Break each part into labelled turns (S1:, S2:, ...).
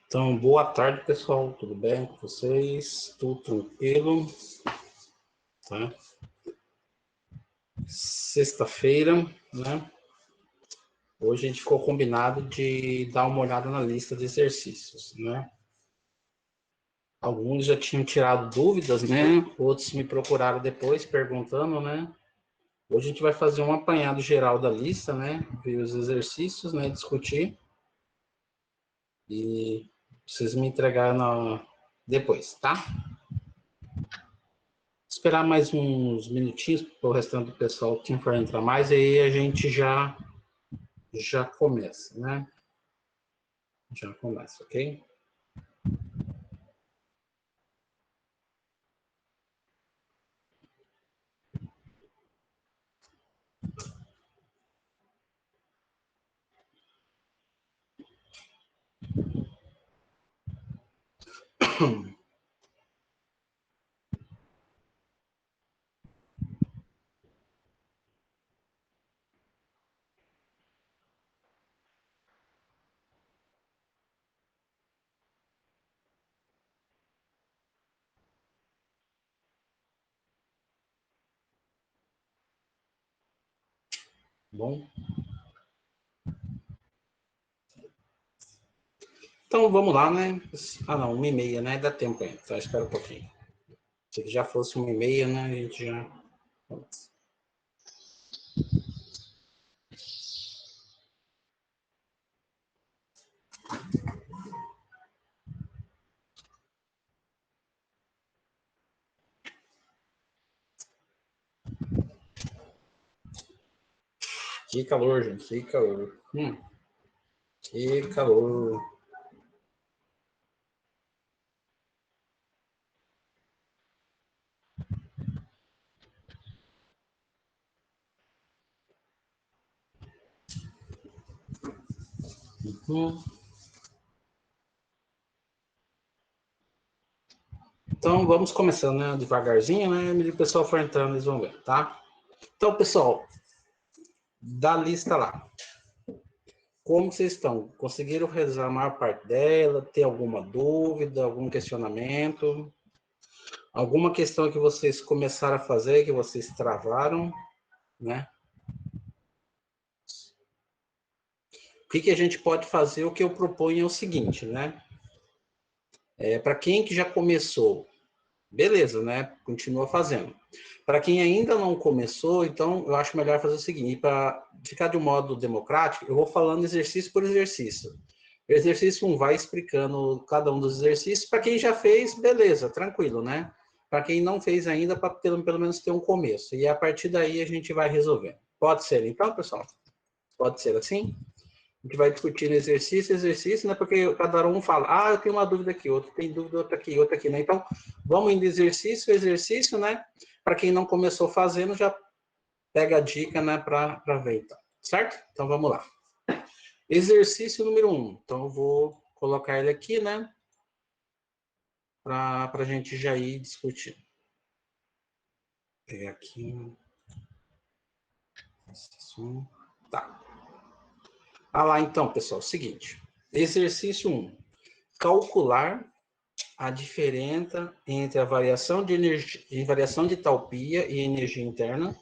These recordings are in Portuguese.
S1: Então, boa tarde, pessoal. Tudo bem com vocês? Tudo tranquilo? Tá? Sexta-feira, né? Hoje a gente ficou combinado de dar uma olhada na lista de exercícios, né? Alguns já tinham tirado dúvidas, né? Outros me procuraram depois perguntando, né? Hoje a gente vai fazer um apanhado geral da lista, né? Ver os exercícios, né? Discutir. E vocês me entregaram depois, tá? Esperar mais uns minutinhos para o restante do pessoal que for entrar mais, aí a gente já começa, né? Já começa, ok? Bom. Então vamos lá, né? Ah, não, 1h30, né? Dá tempo ainda, tá? Espera um pouquinho. Se já fosse 1h30, né? A gente já começa. Que calor, gente, que calor. Que calor. Então vamos começando, né? Devagarzinho, né? E o pessoal for entrando, eles vão ver, tá? Então, pessoal, da lista lá. Como vocês estão? Conseguiram realizar a maior parte dela? Tem alguma dúvida, algum questionamento? Alguma questão que vocês começaram a fazer, que vocês travaram, né? O que a gente pode fazer? O que eu proponho é o seguinte, né? Para quem que já começou, beleza, né? Continua fazendo. Para quem ainda não começou, então eu acho melhor fazer o seguinte, para ficar de um modo democrático, eu vou falando exercício por exercício. O exercício 1 vai explicando cada um dos exercícios. Para quem já fez, beleza, tranquilo, né? Para quem não fez ainda, para pelo menos ter um começo. E a partir daí a gente vai resolvendo. Pode ser então, pessoal? Pode ser assim? A gente vai discutindo exercício, né? Porque cada um fala, eu tenho uma dúvida aqui, outro tem dúvida, outra aqui, né? Então, vamos indo exercício, né? Para quem não começou fazendo, já pega a dica, né? Para ver, então. Certo? Então, vamos lá. Exercício número 1. Então, eu vou colocar ele aqui, né? Para a gente já ir discutindo. Vou pegar aqui. Tá. Ah lá, então, pessoal, seguinte. Exercício 1. Calcular a diferença entre a variação de energia, variação de entalpia e energia interna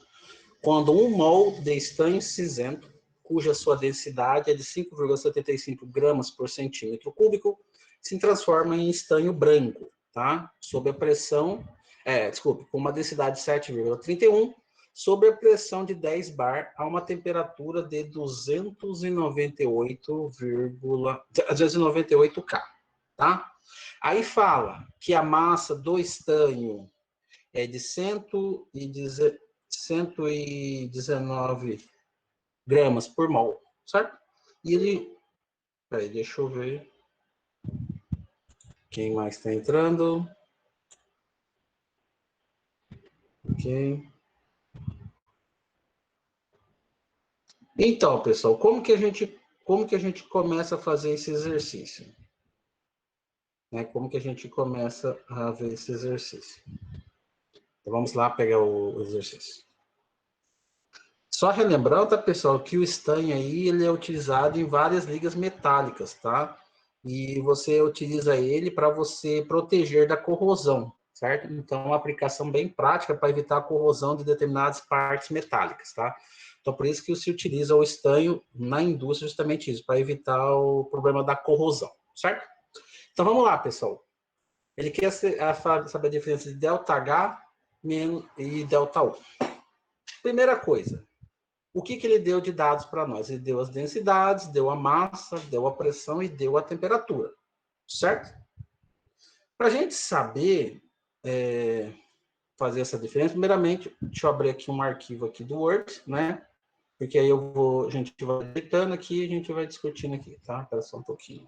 S1: quando 1 mol de estanho cinzento, cuja sua densidade é de 5,75 gramas por centímetro cúbico, se transforma em estanho branco, tá? Sob a pressão, com uma densidade de 7,31, sob a pressão de 10 bar a uma temperatura de 298 K, tá? Aí fala que a massa do estanho é de 119 gramas por mol, certo? E ele... Peraí, deixa eu ver. Quem mais está entrando? Ok. Então, pessoal, como que a gente começa a fazer esse exercício? Né? Como que a gente começa a ver esse exercício? Então, vamos lá pegar o exercício. Só relembrando, tá, pessoal, que o estanho aí, ele é utilizado em várias ligas metálicas, tá? E você utiliza ele para você proteger da corrosão, certo? Então, é uma aplicação bem prática para evitar a corrosão de determinadas partes metálicas, tá? Então, por isso que se utiliza o estanho na indústria, justamente isso, para evitar o problema da corrosão, certo? Então, vamos lá, pessoal. Ele quer saber a diferença de ΔH e ΔU. Primeira coisa, o que ele deu de dados para nós? Ele deu as densidades, deu a massa, deu a pressão e deu a temperatura, certo? Para a gente saber fazer essa diferença, primeiramente, deixa eu abrir aqui um arquivo aqui do Word, né? Porque aí a gente vai editando aqui e a gente vai discutindo aqui, tá? Espera só um pouquinho.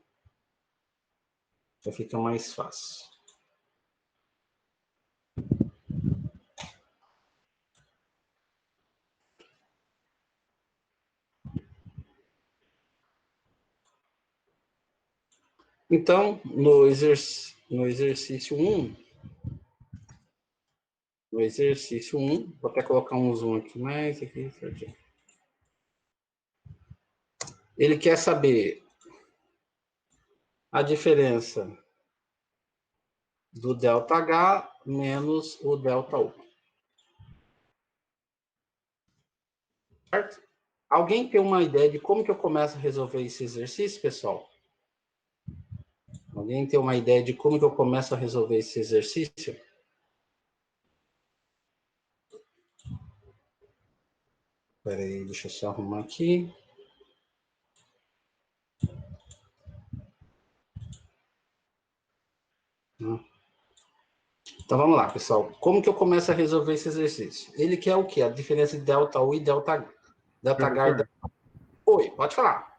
S1: Já fica mais fácil. Então, no exercício 1, vou até colocar um zoom aqui mais, aqui, certinho. Ele quer saber a diferença do ΔH menos o ΔU. Certo? Alguém tem uma ideia de como que eu começo a resolver esse exercício, pessoal? Alguém tem uma ideia de como que eu começo a resolver esse exercício? Espera aí, deixa eu só arrumar aqui. Então, vamos lá, pessoal. Como que eu começo a resolver esse exercício? Ele quer o quê? A diferença de ΔU e ΔH. ΔH e
S2: Professor,
S1: ΔH. Oi, pode falar.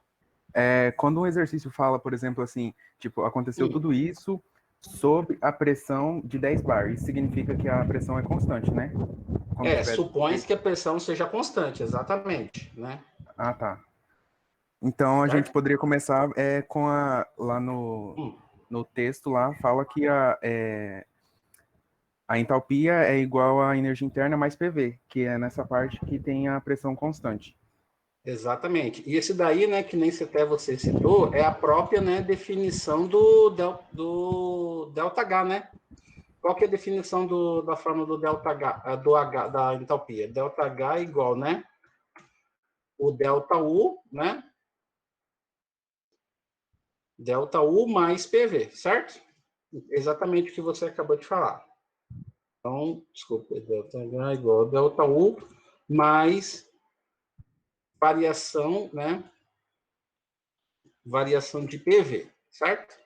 S2: quando um exercício fala, por exemplo, assim, tipo, aconteceu tudo isso sob a pressão de 10 bar, isso significa que a pressão é constante, né? Quando tiver...
S1: Supõe que a pressão seja constante, exatamente, né?
S2: Ah, tá. Então, a gente
S1: Certo?
S2: poderia começar com lá no texto, lá, fala que a entalpia é igual à energia interna mais PV, que é nessa parte que tem a pressão constante.
S1: Exatamente. E esse daí, né, que nem até você citou, é a própria, né, definição do ΔH, né? Qual que é a definição da forma do ΔH, da entalpia? ΔH é igual, né? O ΔU, né? ΔU mais PV, certo? Exatamente o que você acabou de falar. Então, desculpa, ΔH é igual a ΔU mais variação, né? Variação de PV, certo?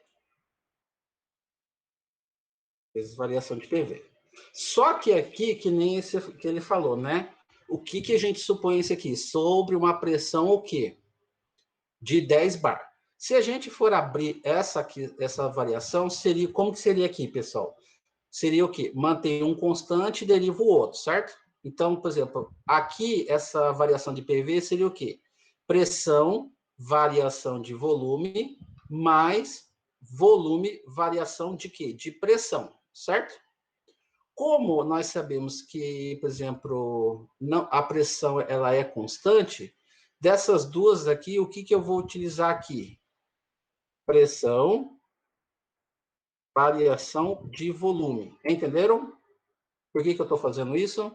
S1: Vezes variação de PV. Só que aqui, que nem esse que ele falou, né? O que a gente supõe isso aqui? Sobre uma pressão o quê? De 10 bar. Se a gente for abrir essa variação, como que seria aqui, pessoal? Seria o quê? Manter um constante e deriva o outro, certo? Então, por exemplo, aqui essa variação de PV seria o quê? Pressão variação de volume, mais volume, variação de quê? De pressão, certo? Como nós sabemos que, por exemplo, a pressão ela é constante, dessas duas aqui, o que eu vou utilizar aqui? Pressão, variação de volume. Entenderam? Por que eu estou fazendo isso?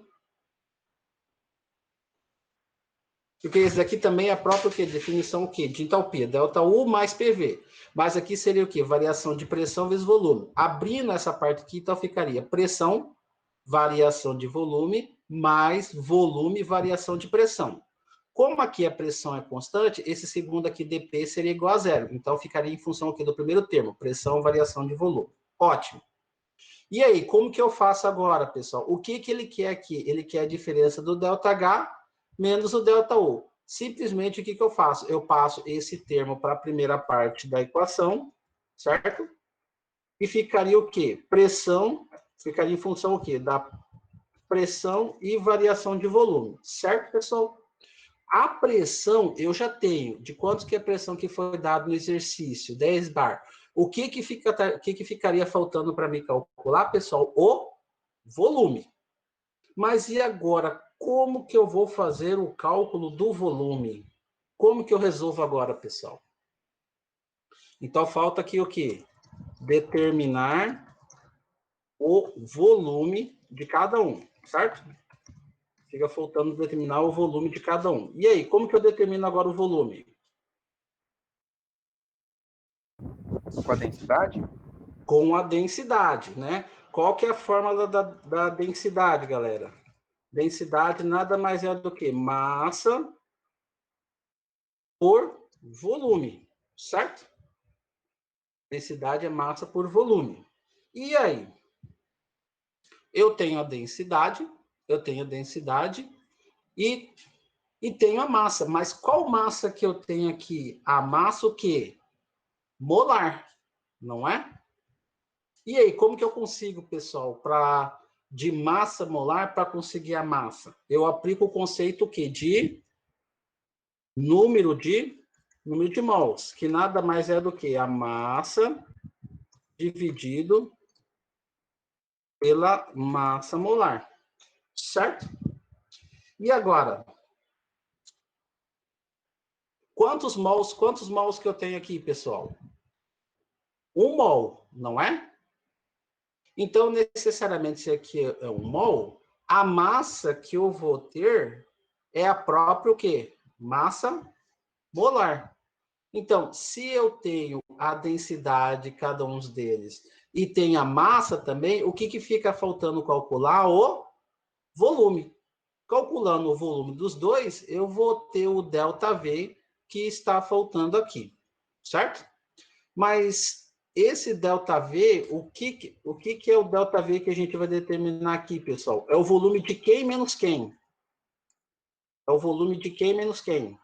S1: Porque esse daqui também é a própria definição o quê? De entalpia, ΔU mais PV. Mas aqui seria o quê? Variação de pressão vezes volume. Abrindo essa parte aqui, então ficaria pressão, variação de volume, mais volume, variação de pressão. Como aqui a pressão é constante, esse segundo aqui, dP, seria igual a zero. Então, ficaria em função aqui do primeiro termo, pressão, variação de volume. Ótimo. E aí, como que eu faço agora, pessoal? O que ele quer aqui? Ele quer a diferença do ΔH menos o ΔU. Simplesmente, o que eu faço? Eu passo esse termo para a primeira parte da equação, certo? E ficaria o quê? Pressão, ficaria em função o quê? Da pressão e variação de volume, certo, pessoal? A pressão, eu já tenho. De quanto que é a pressão que foi dado no exercício? 10 bar. O que ficaria faltando para me calcular, pessoal? O volume. Mas e agora? Como que eu vou fazer o cálculo do volume? Como que eu resolvo agora, pessoal? Então, falta aqui o quê? Determinar o volume de cada um, certo? Fica faltando determinar o volume de cada um. E aí, como que eu determino agora o volume?
S2: Com a densidade?
S1: Com a densidade, né? Qual que é a fórmula da densidade, galera? Densidade nada mais é do que massa por volume, certo? Densidade é massa por volume. E aí? Eu tenho a densidade e tenho a massa. Mas qual massa que eu tenho aqui? A massa o quê? Molar, não é? E aí, como que eu consigo, pessoal, de massa molar para conseguir a massa? Eu aplico o conceito o quê? De número de mols, que nada mais é do que a massa dividido pela massa molar, certo? E agora, quantos mols que eu tenho aqui, pessoal? 1 mol, não é? Então, necessariamente, se aqui é 1 mol, a massa que eu vou ter é a própria o quê? Massa molar. Então, se eu tenho a densidade de cada um deles e tem a massa também, o que fica faltando calcular? O volume. Calculando o volume dos dois, eu vou ter o ΔV que está faltando aqui, certo? Mas esse ΔV, o que é o ΔV que a gente vai determinar aqui, pessoal? É o volume de quem menos quem? É o volume de quem menos quem?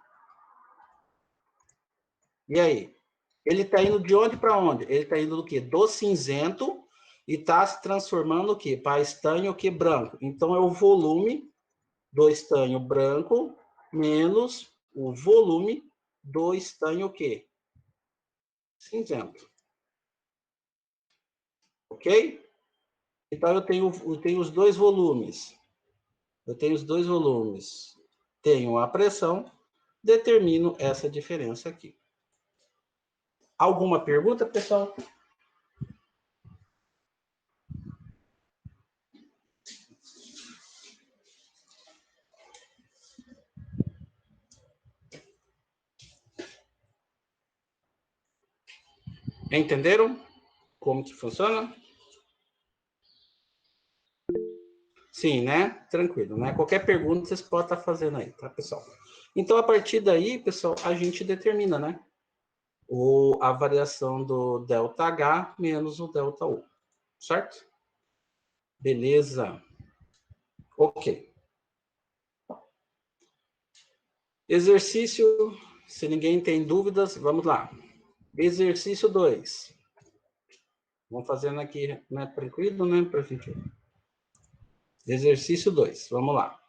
S1: E aí? Ele está indo de onde para onde? Ele está indo do quê? Do cinzento e está se transformando o quê? Para estanho o quê? Branco. Então, é o volume do estanho branco menos o volume do estanho o quê? Cinzento. Ok? Então, eu tenho os dois volumes. Tenho a pressão, determino essa diferença aqui. Alguma pergunta, pessoal? Entenderam como que funciona? Sim, né? Tranquilo, né? Qualquer pergunta vocês podem estar fazendo aí, tá, pessoal? Então, a partir daí, pessoal, a gente determina, né? A variação do ΔH menos o ΔU, certo? Beleza. Ok. Exercício, se ninguém tem dúvidas, vamos lá. Exercício 2. Vamos fazendo aqui, né? Tranquilo, né? Pra gente... Exercício 2, vamos lá.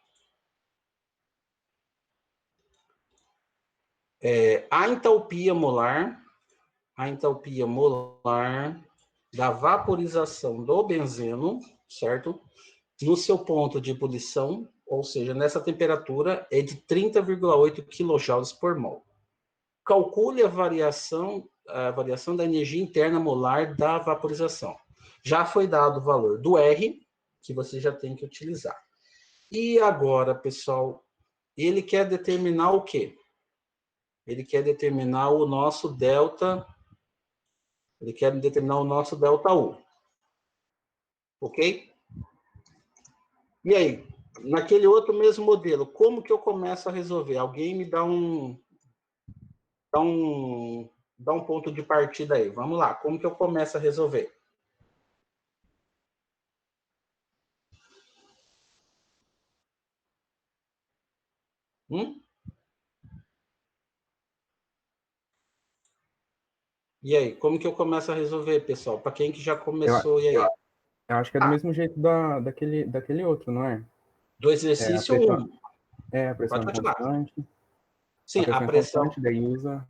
S1: a entalpia molar da vaporização do benzeno, certo? No seu ponto de ebulição, ou seja, nessa temperatura, é de 30,8 kJ por mol. Calcule a variação da energia interna molar da vaporização. Já foi dado o valor do R, que você já tem que utilizar. E agora, pessoal, ele quer determinar o quê? Ele quer determinar o nosso delta. Ele quer determinar o nosso ΔU. Ok? E aí, naquele outro mesmo modelo, como que eu começo a resolver? Alguém me dá um ponto de partida aí. Vamos lá, como que eu começo a resolver? E aí, como que eu começo a resolver, pessoal? Para quem que já começou, e aí?
S2: Eu acho que é do mesmo jeito daquele outro, não é?
S1: Do exercício 1.
S2: A pressão é constante.
S1: Sim,
S2: a pressão é constante, daí usa...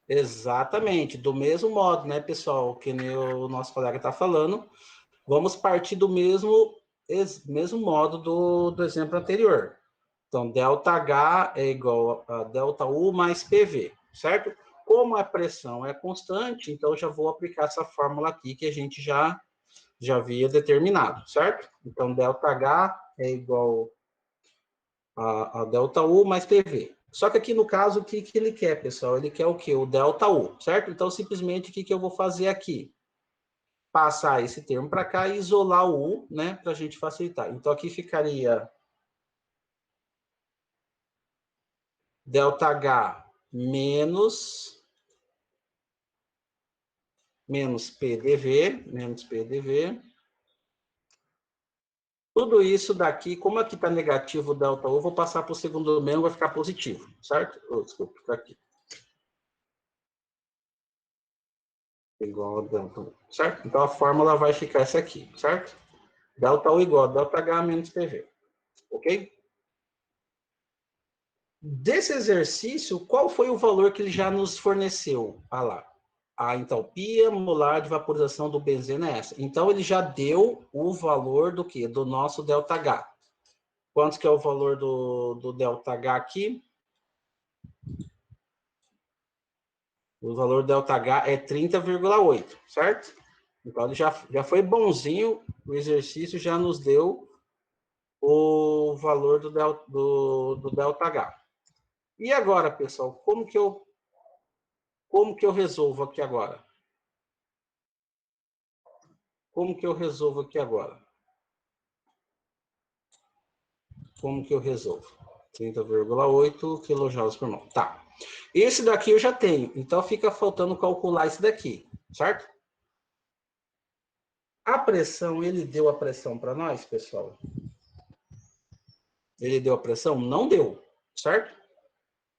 S1: Exatamente, do mesmo modo, né, pessoal, que nem o nosso colega está falando, vamos partir do mesmo modo do exemplo anterior. Então, ΔH é igual a ΔU mais PV, certo? Como a pressão é constante, então eu já vou aplicar essa fórmula aqui que a gente já havia determinado, certo? Então, ΔH é igual a ΔU mais PV. Só que aqui no caso, o que ele quer, pessoal? Ele quer o quê? O ΔU, certo? Então, simplesmente, o que eu vou fazer aqui? Passar esse termo para cá e isolar o U, né? Para a gente facilitar. Então, aqui ficaria ΔH menos PDV. Tudo isso daqui, como aqui está negativo o ΔU, vou passar para o segundo domínio, vai ficar positivo, certo? Desculpa, está aqui. Igual a ΔU, certo? Então, a fórmula vai ficar essa aqui, certo? ΔU igual a ΔH menos PV, ok? Desse exercício, qual foi o valor que ele já nos forneceu? Ah lá, a entalpia molar de vaporização do benzeno é essa. Então, ele já deu o valor do quê? Do nosso ΔH. Quanto que é o valor do ΔH aqui? O valor do ΔH é 30,8, certo? Então, ele já foi bonzinho, o exercício já nos deu o valor do ΔH. E agora, pessoal, como que eu resolvo aqui agora? Como que eu resolvo aqui agora? Como que eu resolvo? 30,8 kJ por mol. Tá. Esse daqui eu já tenho, então fica faltando calcular esse daqui, certo? A pressão, ele deu a pressão para nós, pessoal? Ele deu a pressão? Não deu, certo?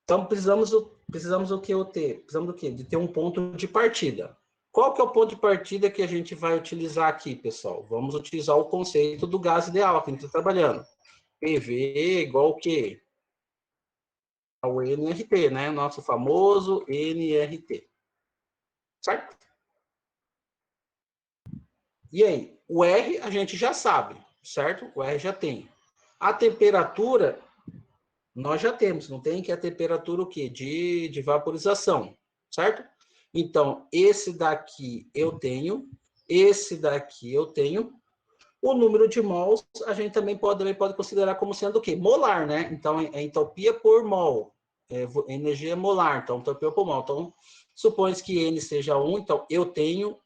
S1: Então, precisamos o que eu ter? Precisamos do quê? De ter um ponto de partida. Qual que é o ponto de partida que a gente vai utilizar aqui, pessoal? Vamos utilizar o conceito do gás ideal que a gente está trabalhando. PV igual o quê? Ao NRT, né? Nosso famoso NRT. Certo? E aí? O R a gente já sabe, certo? O R já tem. A temperatura, nós já temos, não tem? Que é a temperatura o quê? De vaporização, certo? Então, esse daqui eu tenho, esse daqui eu tenho. O número de mols a gente também pode considerar como sendo o quê? Molar, né? Então, é entalpia por mol. Energia molar, então, entalpia por mol. Então, supõe que N seja 1, então, eu tenho.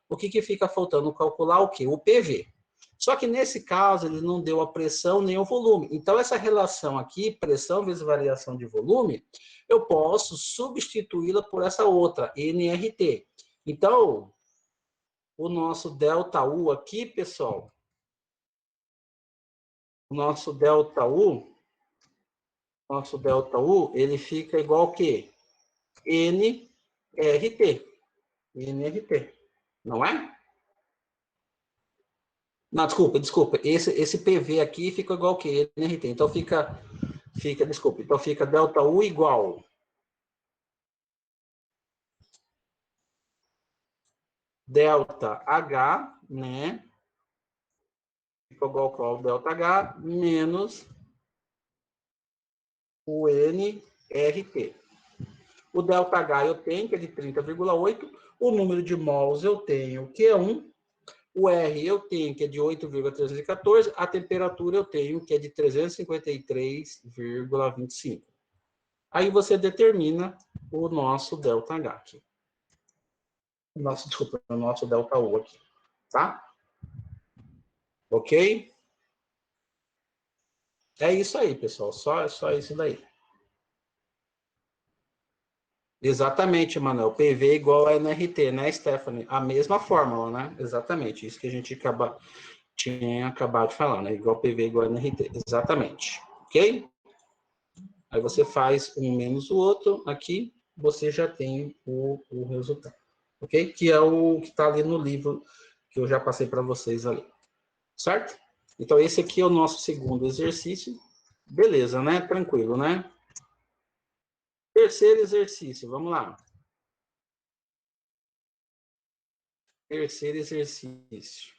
S1: O que fica faltando? Calcular o quê? O PV. Só que, nesse caso, ele não deu a pressão nem o volume. Então, essa relação aqui, pressão vezes variação de volume, eu posso substituí-la por essa outra, NRT. Então, o nosso ΔU aqui, pessoal, o nosso ΔU, ele fica igual ao quê? NRT. NRT. Não é? Não, desculpa. Esse PV aqui fica igual ao quê? NRT. Então, fica Fica, desculpe, então fica ΔU igual ΔH, né? Fica igual ao ΔH menos o nRT. O ΔH eu tenho, que é de 30,8. O número de mols eu tenho, que é 1. O R eu tenho, que é de 8,314. A temperatura eu tenho, que é de 353,25. Aí você determina o nosso ΔH aqui. Desculpa, o nosso ΔU aqui. Tá? Ok? É isso aí, pessoal. Só isso daí. Exatamente, Manuel. PV igual a nRT, né, Stephanie? A mesma fórmula, né? Exatamente. Isso que a gente tinha acabado de falar, né? Igual PV igual a nRT. Exatamente. Ok? Aí você faz um menos o outro. Aqui você já tem o resultado. Ok? Que é o que está ali no livro que eu já passei para vocês ali. Certo? Então, esse aqui é o nosso segundo exercício. Beleza, né? Tranquilo, né? Terceiro exercício, vamos lá. Terceiro exercício.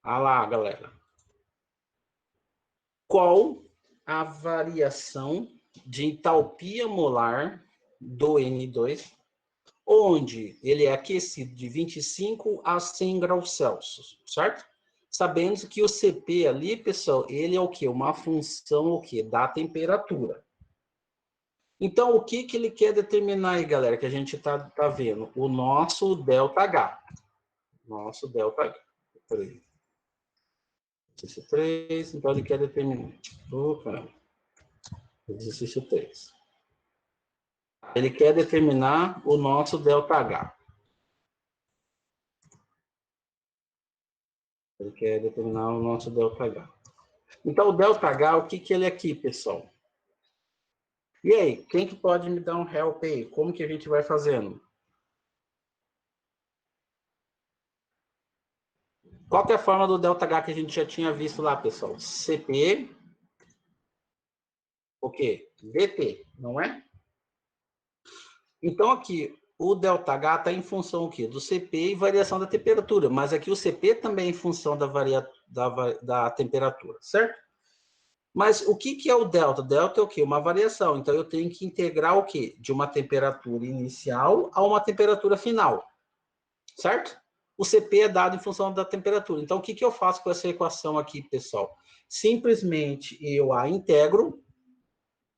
S1: Ah lá, galera. Qual a variação de entalpia molar do N2, onde ele é aquecido de 25 a 100 graus Celsius, certo? Sabendo que o CP ali, pessoal, ele é o quê? Uma função o quê? Da temperatura. Então, o que ele quer determinar aí, galera, que a gente tá vendo? O nosso ΔH. Nosso ΔH. Peraí. Exercício 3, então ele quer determinar. Opa. Exercício 3. Ele quer determinar o nosso ΔH. Ele quer determinar o nosso ΔH. Então, o ΔH, o que ele é aqui, pessoal? E aí, quem que pode me dar um help aí? Como que a gente vai fazendo? Qual que é a forma do ΔH que a gente já tinha visto lá, pessoal? CP, o quê? VT, não é? Então, aqui, o ΔH está em função o quê? Do CP e variação da temperatura, mas aqui o CP também é em função da temperatura, certo? Mas o que é o delta? Delta é o quê? Uma variação. Então, eu tenho que integrar o quê? De uma temperatura inicial a uma temperatura final, certo? O CP é dado em função da temperatura. Então, o que eu faço com essa equação aqui, pessoal? Simplesmente eu a integro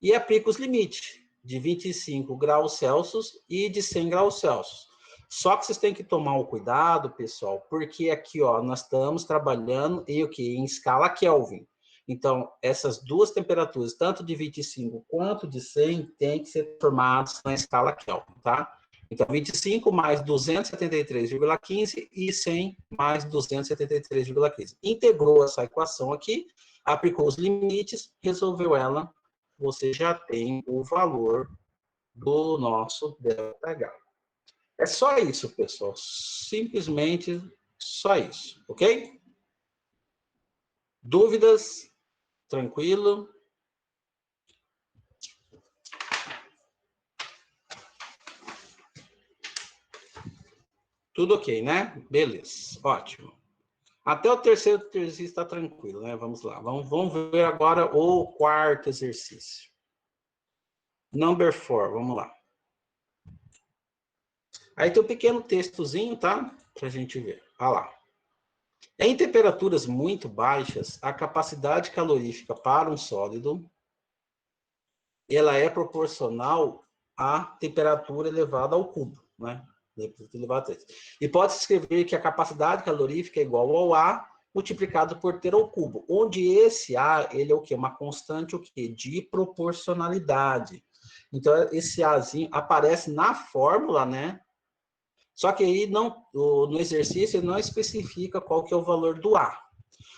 S1: e aplico os limites de 25 graus Celsius e de 100 graus Celsius. Só que vocês têm que tomar um cuidado, pessoal, porque aqui, ó, nós estamos trabalhando em o quê? Em escala Kelvin. Então, essas duas temperaturas, tanto de 25 quanto de 100, têm que ser transformadas na escala Kelvin, tá? Então, 25 mais 273,15 e 100 mais 273,15. Integrou essa equação aqui, aplicou os limites, resolveu ela, você já tem o valor do nosso ΔH. É só isso, pessoal. Simplesmente só isso, ok? Dúvidas? Tranquilo? Tudo ok, né? Beleza, ótimo. Até o terceiro exercício está tranquilo, né? Vamos lá. Vamos ver agora o quarto exercício. Number 4, vamos lá. Aí tem um pequeno textozinho, tá? Para a gente ver. Olha lá. Em temperaturas muito baixas, a capacidade calorífica para um sólido ela é proporcional à temperatura elevada ao cubo, né? E pode-se escrever que a capacidade calorífica é igual ao A multiplicado por T ao cubo, onde esse A ele é o quê? Uma constante o quê? De proporcionalidade. Então, esse Azinho aparece na fórmula, né? Só que aí no exercício ele não especifica qual que é o valor do A.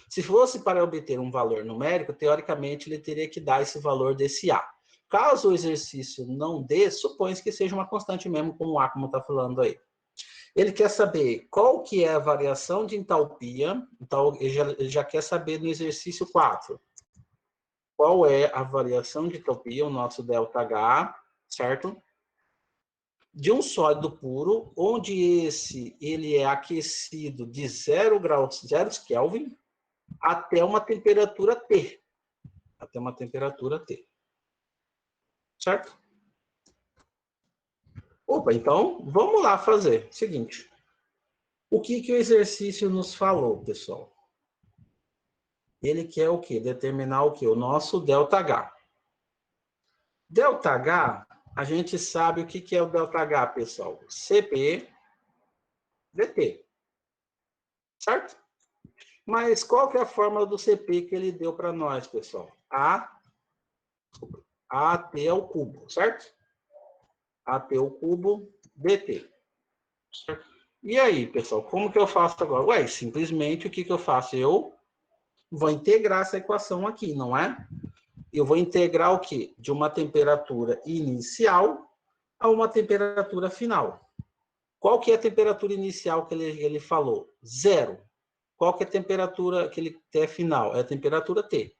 S1: Se fosse para obter um valor numérico, teoricamente ele teria que dar esse valor desse A. Caso o exercício não dê, supõe que seja uma constante mesmo, como o A, como está falando aí. Ele quer saber qual que é a variação de entalpia, então ele já quer saber no exercício 4. qual é a variação de entropia, o nosso ΔH, certo? De um sólido puro, onde ele é aquecido de 0 graus, 0 Kelvin, até uma temperatura T. Até uma temperatura T. Certo? Opa, então, vamos lá fazer. Seguinte. O que o exercício nos falou, pessoal? Ele quer o quê? Determinar o quê? O nosso ΔH. ΔH, a gente sabe o que é o ΔH, pessoal. CP dt. Certo? Mas qual que é a fórmula do CP que ele deu para nós, pessoal? AT ao cubo, certo? AT ao cubo dt. Certo? E aí, pessoal, como que eu faço agora? Ué, simplesmente o que eu faço? Eu vou integrar essa equação aqui, não é? Eu vou integrar o quê? De uma temperatura inicial a uma temperatura final. Qual que é a temperatura inicial que ele falou? 0. Qual que é a temperatura que ele tem final? É a temperatura T.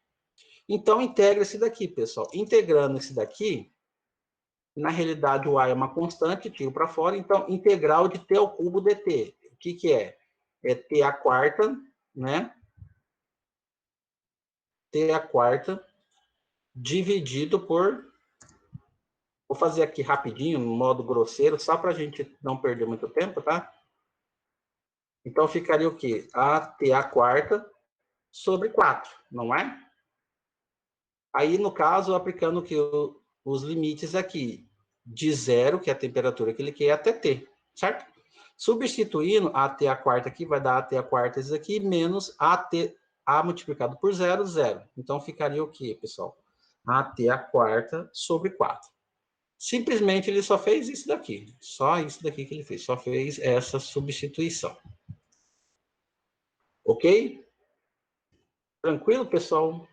S1: Então, integra esse daqui, pessoal. Integrando esse daqui, na realidade, o A é uma constante, tiro para fora, então, integral de T ao cubo dt. O que é? É T a quarta, né? T a quarta dividido por... Vou fazer aqui rapidinho, no modo grosseiro, só para a gente não perder muito tempo, tá? Então, ficaria o quê? AT a quarta sobre 4, não é? Aí, no caso, aplicando que os limites aqui, de 0, que é a temperatura que ele quer, até T, certo? Substituindo AT a quarta aqui, vai dar AT a quarta isso aqui, menos AT, A multiplicado por 0, 0. Então, ficaria o quê, pessoal? AT a quarta sobre 4. Simplesmente ele só fez isso daqui. Só isso daqui que ele fez. Só fez essa substituição. Ok? Tranquilo, pessoal?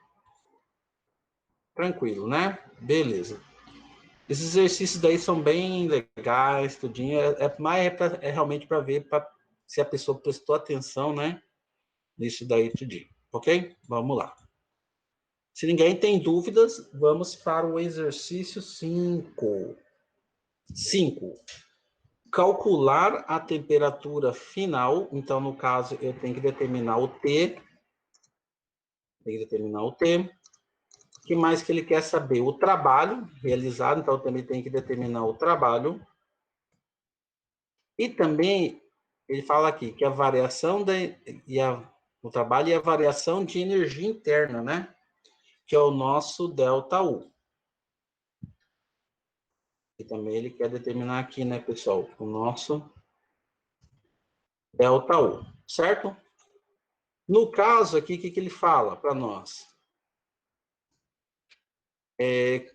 S1: Tranquilo, né? Beleza. Esses exercícios daí são bem legais, tudinho. É realmente para ver se a pessoa prestou atenção, né? Nisso daí, tudinho. Ok? Vamos lá. Se ninguém tem dúvidas, vamos para o exercício 5. 5. Calcular a temperatura final. Então, no caso, eu tenho que determinar o T. O que mais que ele quer saber? O trabalho realizado. Então, eu também tenho que determinar o trabalho. E também, ele fala aqui que a variação o trabalho e a variação de energia interna, né? Que é o nosso ΔU. E também ele quer determinar aqui, né, pessoal? O nosso ΔU, certo? No caso aqui, o que ele fala para nós?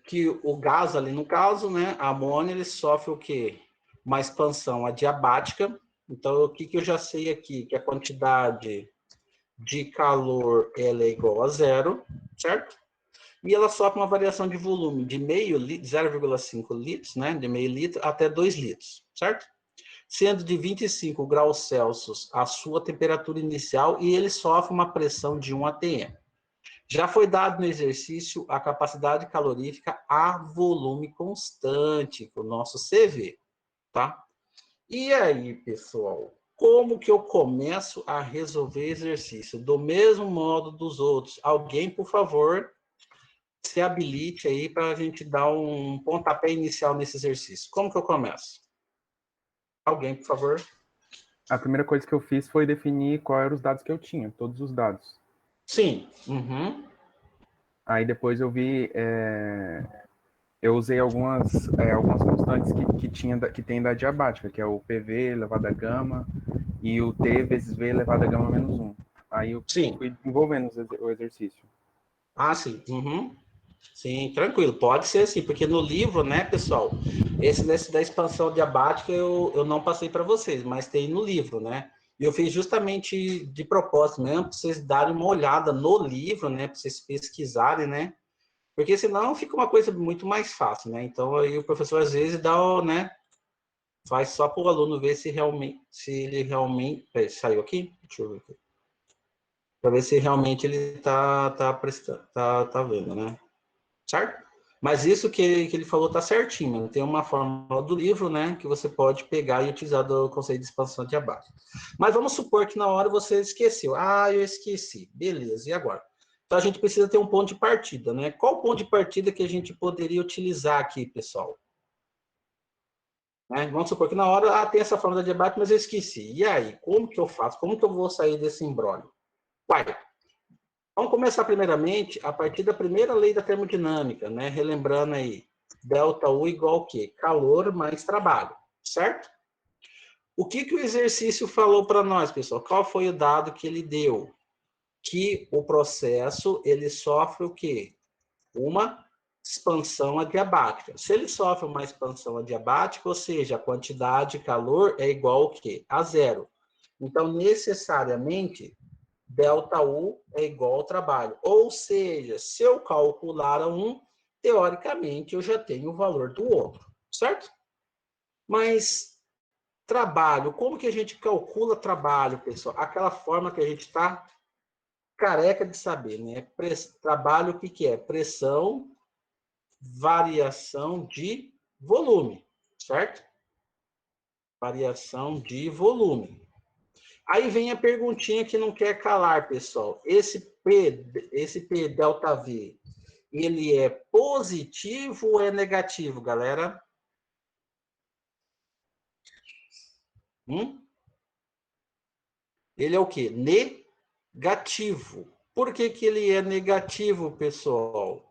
S1: Que o gás ali, no caso, né, a amônia, ele sofre o quê? Uma expansão adiabática. Então, o que eu já sei aqui? Que a quantidade de calor ela é igual a 0, certo? E ela sofre uma variação de volume de meio litro, 0,5 litros, né, de meio litro até 2 litros, certo? Sendo de 25 graus Celsius a sua temperatura inicial e ele sofre uma pressão de 1 atm. Já foi dado no exercício a capacidade calorífica a volume constante, o nosso CV, tá? E aí, pessoal, como que eu começo a resolver exercício? Do mesmo modo dos outros. Alguém, por favor, se habilite aí para a gente dar um pontapé inicial nesse exercício. Como que eu começo? Alguém, por favor.
S2: A primeira coisa que eu fiz foi definir quais eram os dados que eu tinha, todos os dados.
S1: Sim. Uhum.
S2: Aí depois eu vi, eu usei algumas constantes que tem da diabática, que é o PV elevado a gama e o T vezes V elevado a gama menos 1. Aí eu fui desenvolvendo o exercício.
S1: Ah, sim. Uhum. Sim, tranquilo. Pode ser assim, porque no livro, né, pessoal, nesse da expansão diabática eu não passei para vocês, mas tem no livro, né? E eu fiz justamente de propósito mesmo, para vocês darem uma olhada no livro, né, para vocês pesquisarem, né? Porque senão fica uma coisa muito mais fácil, né? Então aí o professor às vezes dá, né, faz só para o aluno ver se ele realmente, saiu aqui? Deixa eu ver aqui. Para ver se realmente ele tá prestando, tá vendo, né? certo? Mas isso que ele falou tá certinho, mano. Tem uma fórmula do livro, né, que você pode pegar e utilizar do conceito de expansão adiabática. Mas vamos supor que na hora você esqueceu. Ah, eu esqueci. Beleza, e agora? Então a gente precisa ter um ponto de partida, né? Qual o ponto de partida que a gente poderia utilizar aqui, pessoal? Né? Vamos supor que na hora, tem essa fórmula de debate, mas eu esqueci. E aí, como que eu faço? Como que eu vou sair desse imbróglio? Uai, vamos começar primeiramente a partir da primeira lei da termodinâmica, né? Relembrando aí, delta U igual ao quê? Calor mais trabalho, certo? O que o exercício falou para nós, pessoal? Qual foi o dado que ele deu? Que o processo, ele sofre o quê? Uma expansão adiabática. Se ele sofre uma expansão adiabática, ou seja, a quantidade de calor é igual ao quê? A zero. Então, necessariamente, ΔU é igual ao trabalho. Ou seja, se eu calcular um, teoricamente, eu já tenho o valor do outro, certo? Mas trabalho, como que a gente calcula trabalho, pessoal? Aquela forma que a gente está careca de saber, né? Trabalho, o que, que é? Pressão, variação de volume, certo? Variação de volume. Aí vem a perguntinha que não quer calar, pessoal. Esse P delta V, ele é positivo ou é negativo, galera? Ele é o quê? Negativo. Por que que ele é negativo, pessoal?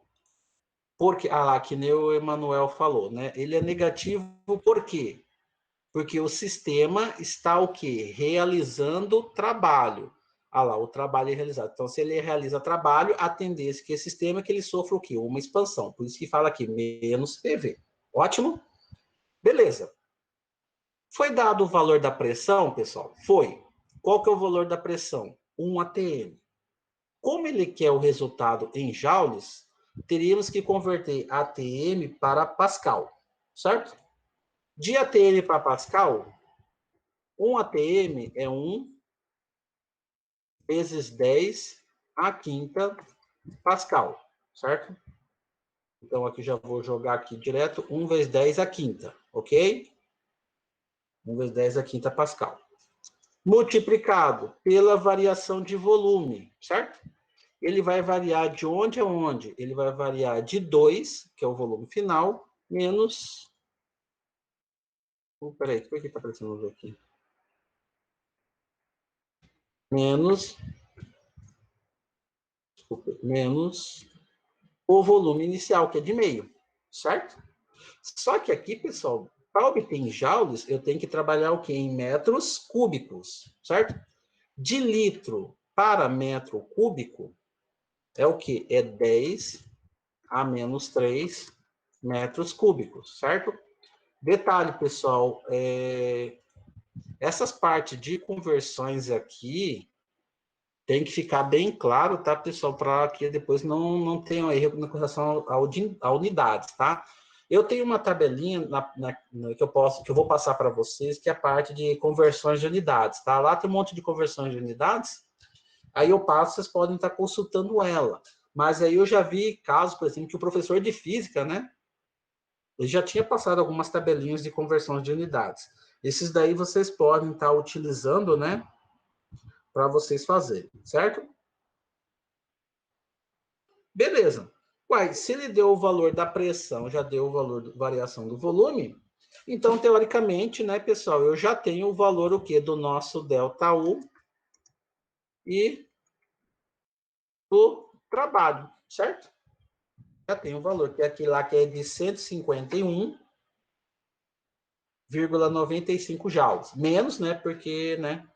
S1: Porque, lá, que nem o Emanuel falou, né? Ele é negativo por quê? Porque o sistema está o quê? Realizando trabalho. Lá, o trabalho é realizado. Então, se ele realiza trabalho, a tendência é que esse sistema é que ele sofra o quê? Uma expansão. Por isso que fala aqui, menos PV. Ótimo? Beleza. Foi dado o valor da pressão, pessoal? Foi. Qual que é o valor da pressão? 1 atm. Como ele quer o resultado em joules, teríamos que converter atm para pascal, certo? De atm para pascal, 1 atm é 1 vezes 10 a quinta pascal, certo? Então, aqui já vou jogar aqui direto, 1 vezes 10 a quinta, ok? 1 vezes 10 a quinta pascal. Multiplicado pela variação de volume, certo? Ele vai variar de onde a onde? Ele vai variar de 2, que é o volume final, menos... peraí, por que está aparecendo aqui? Menos... Desculpa, menos o volume inicial, que é de meio, certo? Só que aqui, pessoal, para obter em joules, eu tenho que trabalhar o quê? Em metros cúbicos, certo? De litro para metro cúbico é o quê? É 10 a menos 3 metros cúbicos, certo? Detalhe, pessoal, essas partes de conversões aqui tem que ficar bem claro, tá, pessoal, para que depois não tenha erro com relação a unidades, tá? Eu tenho uma tabelinha que eu vou passar para vocês, que é a parte de conversões de unidades, tá? Lá tem um monte de conversões de unidades, aí eu passo, vocês podem estar consultando ela. Mas aí eu já vi casos, por exemplo, que o professor de física, né, ele já tinha passado algumas tabelinhas de conversões de unidades. Esses daí vocês podem estar utilizando, né, para vocês fazerem, certo? Beleza. Uai, se ele deu o valor da pressão, já deu o valor da variação do volume, então, teoricamente, né, pessoal, eu já tenho o valor o quê? Do nosso ΔU e do trabalho, certo? Já tem o valor, que é aquele lá que é de 151,95 joules. Menos, né, porque, né,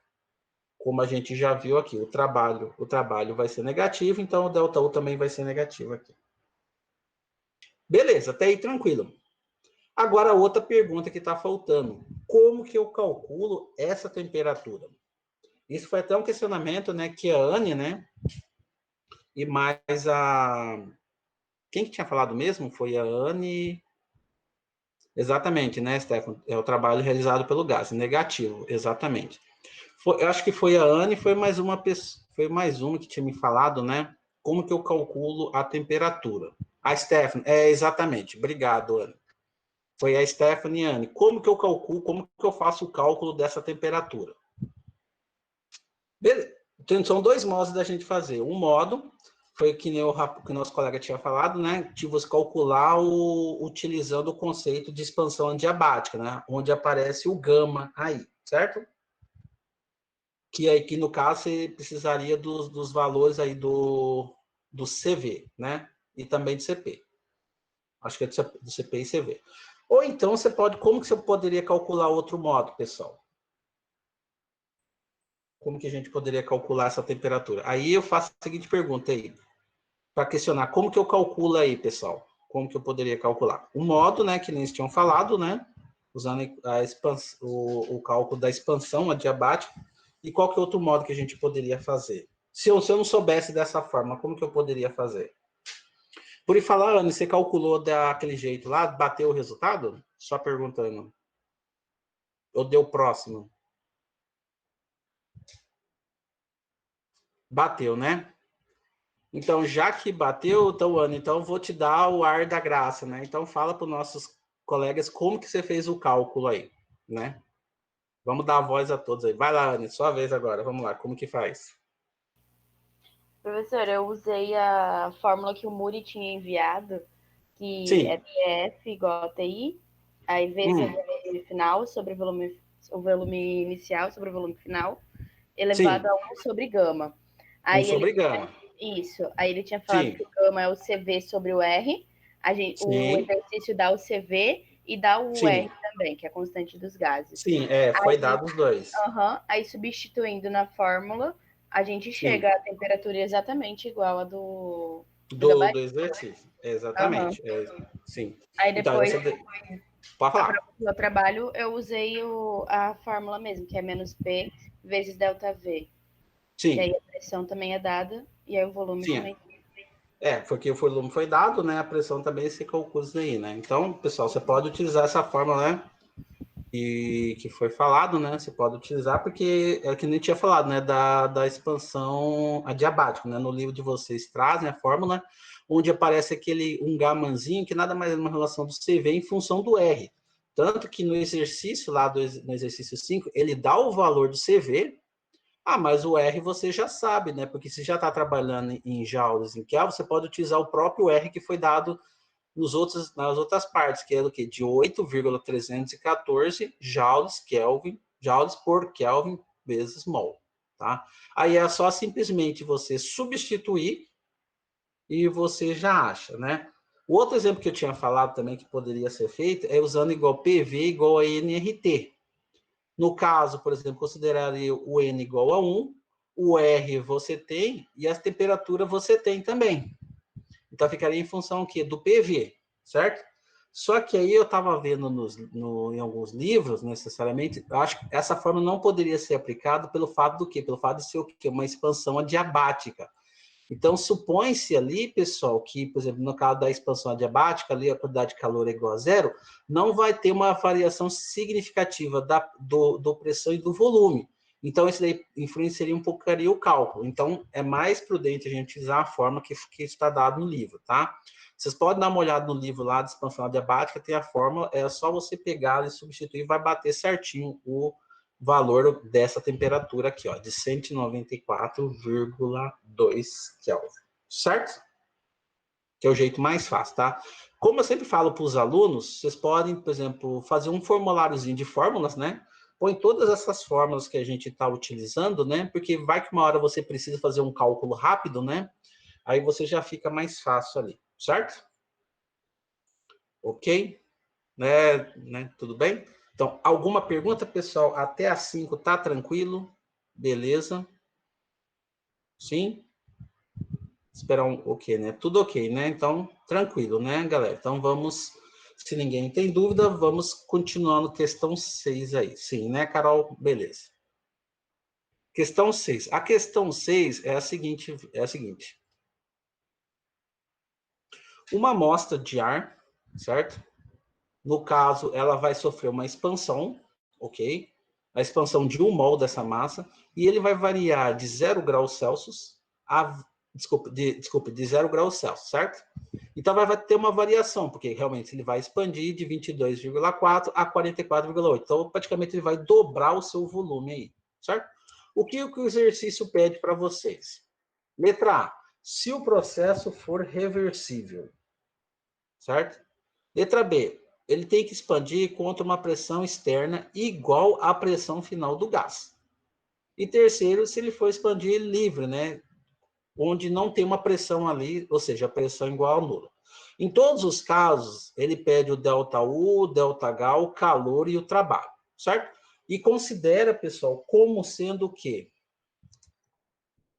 S1: como a gente já viu aqui, o trabalho vai ser negativo, então o ΔU também vai ser negativo aqui. Beleza, até aí tranquilo. Agora, outra pergunta que está faltando. Como que eu calculo essa temperatura? Isso foi até um questionamento, né, que a Anne, né, e mais a... Quem que tinha falado mesmo? Foi a Anne... Exatamente, né, Stefano? É o trabalho realizado pelo gás, negativo, exatamente. Eu acho que foi a Anne, foi mais uma pessoa, foi mais uma que tinha me falado, né, como que eu calculo a temperatura. A Stephanie, exatamente. Obrigado, Ana. Foi a Stephanie e a Anne. Como que eu calculo, como que eu faço o cálculo dessa temperatura? Beleza. Então, são dois modos da gente fazer. Um modo foi que nem que o nosso colega tinha falado, né? De você calcular utilizando o conceito de expansão adiabática, né? Onde aparece o gama aí, certo? Que aí, que no caso, você precisaria dos valores aí do CV, né? E também do CP. Acho que é do CP e CV. Ou então, você pode... Como que você poderia calcular outro modo, pessoal? Como que a gente poderia calcular essa temperatura? Aí eu faço a seguinte pergunta aí, para questionar, como que eu calculo aí, pessoal? Como que eu poderia calcular? O modo, né, que eles tinham falado, né, usando o cálculo da expansão adiabática, e qual que é outro modo que a gente poderia fazer? Se eu não soubesse dessa forma, como que eu poderia fazer? Por ir falar, Ana, você calculou daquele jeito lá, bateu o resultado? Só perguntando. Ou deu próximo? Bateu, né? Então, já que bateu, então, Ana, então vou te dar o ar da graça, né? Então, fala para os nossos colegas como que você fez o cálculo aí, né? Vamos dar a voz a todos aí. Vai lá, Ana, sua vez agora. Vamos lá, como que faz?
S3: Professor, eu usei a fórmula que o Muri tinha enviado, que é
S1: Sim.
S3: PF igual a TI, aí vezes o volume final sobre o volume inicial sobre o volume final, elevado
S1: Sim.
S3: a 1 sobre gama.
S1: 1
S3: Aí
S1: sobre gama.
S3: Isso. Aí ele tinha falado
S1: Sim.
S3: que o gama é o CV sobre o R, o
S1: Sim.
S3: exercício dá o CV e dá o
S1: Sim.
S3: R também, que é a constante dos gases.
S1: Sim, foi dado os dois.
S3: Aí substituindo na fórmula, a gente
S1: Sim.
S3: chega à temperatura exatamente igual a do
S1: Do
S3: gabarito.
S1: exercício.
S3: Aham.
S1: Exatamente. Sim.
S3: Aí
S1: Então,
S3: depois,
S1: pode
S3: para
S1: falar.
S3: o meu trabalho, eu usei a fórmula mesmo, que é menos P vezes delta V. Que aí
S1: Sim.
S3: a pressão também é dada e aí o volume
S1: Sim.
S3: também.
S1: Porque o volume foi dado, né? A pressão também se calcula isso aí, né? Então, pessoal, você pode utilizar essa fórmula, né? E que foi falado, né? Você pode utilizar, porque é que nem tinha falado, né? Da expansão adiabática, né? No livro de vocês trazem a fórmula, onde aparece aquele um gamanzinho, que nada mais é uma relação do CV em função do R. Tanto que no exercício lá, no exercício 5 ele dá o valor do CV. Mas o R você já sabe, né? Porque se já está trabalhando em joules, em Kelvin, você pode utilizar o próprio R que foi dado nas outras partes, que é do que? De 8,314 joules por Kelvin vezes mol, tá? Aí é só simplesmente você substituir e você já acha, né? O outro exemplo que eu tinha falado também que poderia ser feito é usando igual PV igual a NRT. No caso, por exemplo, consideraria o N igual a 1, o R você tem e a temperatura você tem também. Então, ficaria em função quê? Do PV, certo? Só que aí eu estava vendo em alguns livros, necessariamente, eu acho que essa forma não poderia ser aplicada pelo fato do quê? Pelo fato de ser o quê? Uma expansão adiabática. Então, supõe-se ali, pessoal, que, por exemplo, no caso da expansão adiabática, ali a quantidade de calor é igual a zero, não vai ter uma variação significativa do pressão e do volume. Então, isso daí influenciaria um pouco o cálculo. Então, é mais prudente a gente utilizar a forma que está dado no livro, tá? Vocês podem dar uma olhada no livro lá de expansão adiabática, tem a fórmula, é só você pegar e substituir, vai bater certinho o valor dessa temperatura aqui, ó, de 194,2 Kelvin, certo? Que é o jeito mais fácil, tá? Como eu sempre falo para os alunos, vocês podem, por exemplo, fazer um formuláriozinho de fórmulas, né? Põe todas essas fórmulas que a gente está utilizando, né? Porque vai que uma hora você precisa fazer um cálculo rápido, né? Aí você já fica mais fácil ali, certo? Ok? Né? Tudo bem? Então, alguma pergunta, pessoal? Até às 5 tá tranquilo? Beleza? Sim? Esperar ok, né? Tudo ok, né? Então, tranquilo, né, galera? Então, vamos... Se ninguém tem dúvida, vamos continuando questão 6 aí. Sim, né, Carol? Beleza. Questão 6. A questão 6 é a seguinte. Uma amostra de ar, certo? No caso, ela vai sofrer uma expansão, ok? A expansão de 1 mol dessa massa, e ele vai variar de 0 graus Celsius a de 0 graus Celsius, certo? Então, vai ter uma variação, porque realmente ele vai expandir de 22,4 a 44,8. Então, praticamente, ele vai dobrar o seu volume aí, certo? O que o exercício pede para vocês? Letra A, se o processo for reversível, certo? Letra B, ele tem que expandir contra uma pressão externa igual à pressão final do gás. E terceiro, se ele for expandir livre, né? Onde não tem uma pressão ali, ou seja, a pressão igual a nula. Em todos os casos, ele pede o ΔU, o ΔH, o calor e o trabalho, certo? E considera, pessoal, como sendo o quê?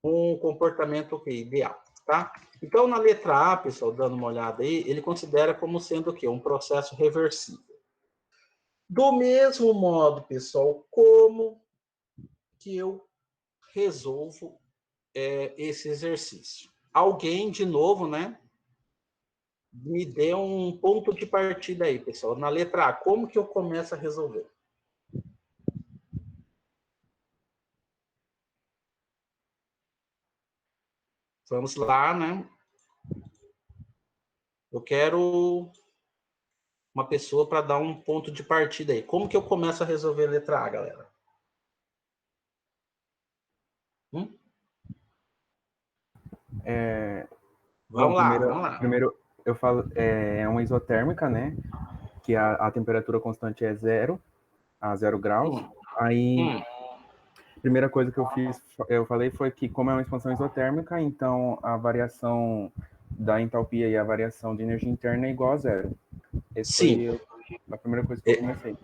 S1: Um comportamento ideal, tá? Então, na letra A, pessoal, dando uma olhada aí, ele considera como sendo o quê? Um processo reversível. Do mesmo modo, pessoal, como que eu resolvo esse exercício? Alguém, de novo, né? Me dê um ponto de partida aí, pessoal. Na letra A, como que eu começo a resolver? Vamos lá, né? Eu quero uma pessoa para dar um ponto de partida aí. Como que eu começo a resolver a letra A, galera? Vamos lá, vamos lá.
S2: Primeiro eu falo, é uma isotérmica, né? Que a temperatura constante é 0 a 0 graus. Aí, a primeira coisa que eu falei foi que, como é uma expansão isotérmica, então a variação da entalpia e a variação de energia interna é igual a 0. Essa foi a primeira coisa que eu comecei.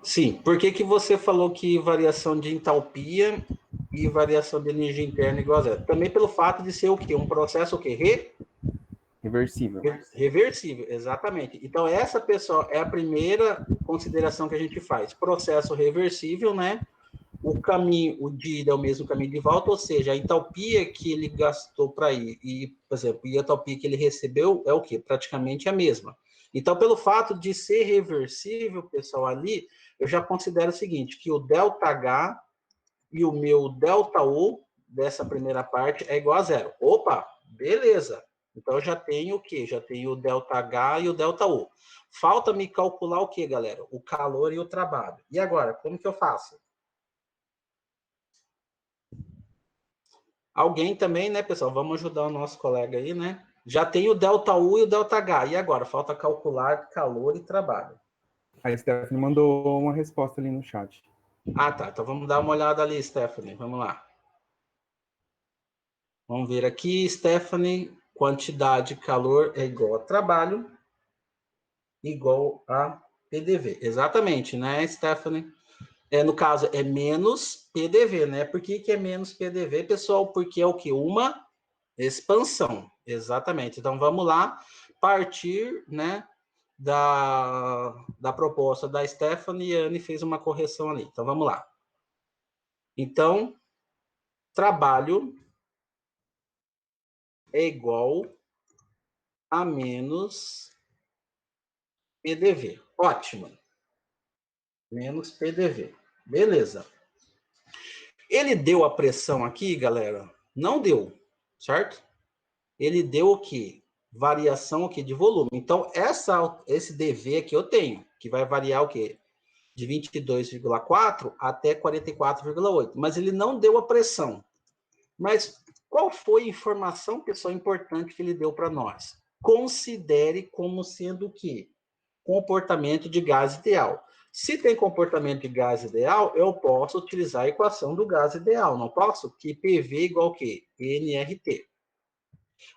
S1: Sim, por que você falou que variação de entalpia e variação de energia interna é igual a 0? Também pelo fato de ser o quê? Um processo o quê?
S2: Reversível.
S1: Reversível, exatamente. Então, essa, pessoal, é a primeira consideração que a gente faz. Processo reversível, né? O caminho, o de ida é o mesmo caminho de volta, ou seja, a entalpia que ele gastou para ir, e, por exemplo, e a entalpia que ele recebeu é o quê? Praticamente a mesma. Então, pelo fato de ser reversível, pessoal, ali, eu já considero o seguinte, que o ΔH e o meu ΔU dessa primeira parte é igual a 0. Opa, beleza. Então, eu já tenho o quê? Já tenho o ΔH e o ΔU. Falta me calcular o quê, galera? O calor e o trabalho. E agora, como que eu faço? Alguém também, né, pessoal? Vamos ajudar o nosso colega aí, né? Já tem o ΔU e o ΔH. E agora? Falta calcular calor e trabalho.
S2: A Stephanie mandou uma resposta ali no chat.
S1: Ah, tá. Então vamos dar uma olhada ali, Stephanie. Vamos lá. Vamos ver aqui, Stephanie. Quantidade de calor é igual a trabalho, igual a PDV. Exatamente, né, Stephanie? No caso, é menos PDV, né? Por que é menos PDV, pessoal? Porque é o quê? Uma expansão. Exatamente. Então, vamos lá partir, né, da proposta da Stephanie, e a Anne fez uma correção ali. Então, vamos lá. Então, trabalho é igual a menos PDV. Ótimo. Menos PDV. Beleza. Ele deu a pressão aqui, galera? Não deu, certo? Ele deu o quê? Variação o quê? De volume. Então, esse DV aqui eu tenho, que vai variar o quê? De 22,4 até 44,8. Mas ele não deu a pressão. Mas qual foi a informação, pessoal, importante que ele deu para nós? Considere como sendo o quê? Comportamento de gás ideal. Se tem comportamento de gás ideal, eu posso utilizar a equação do gás ideal, não posso? Que PV igual a quê? nRT.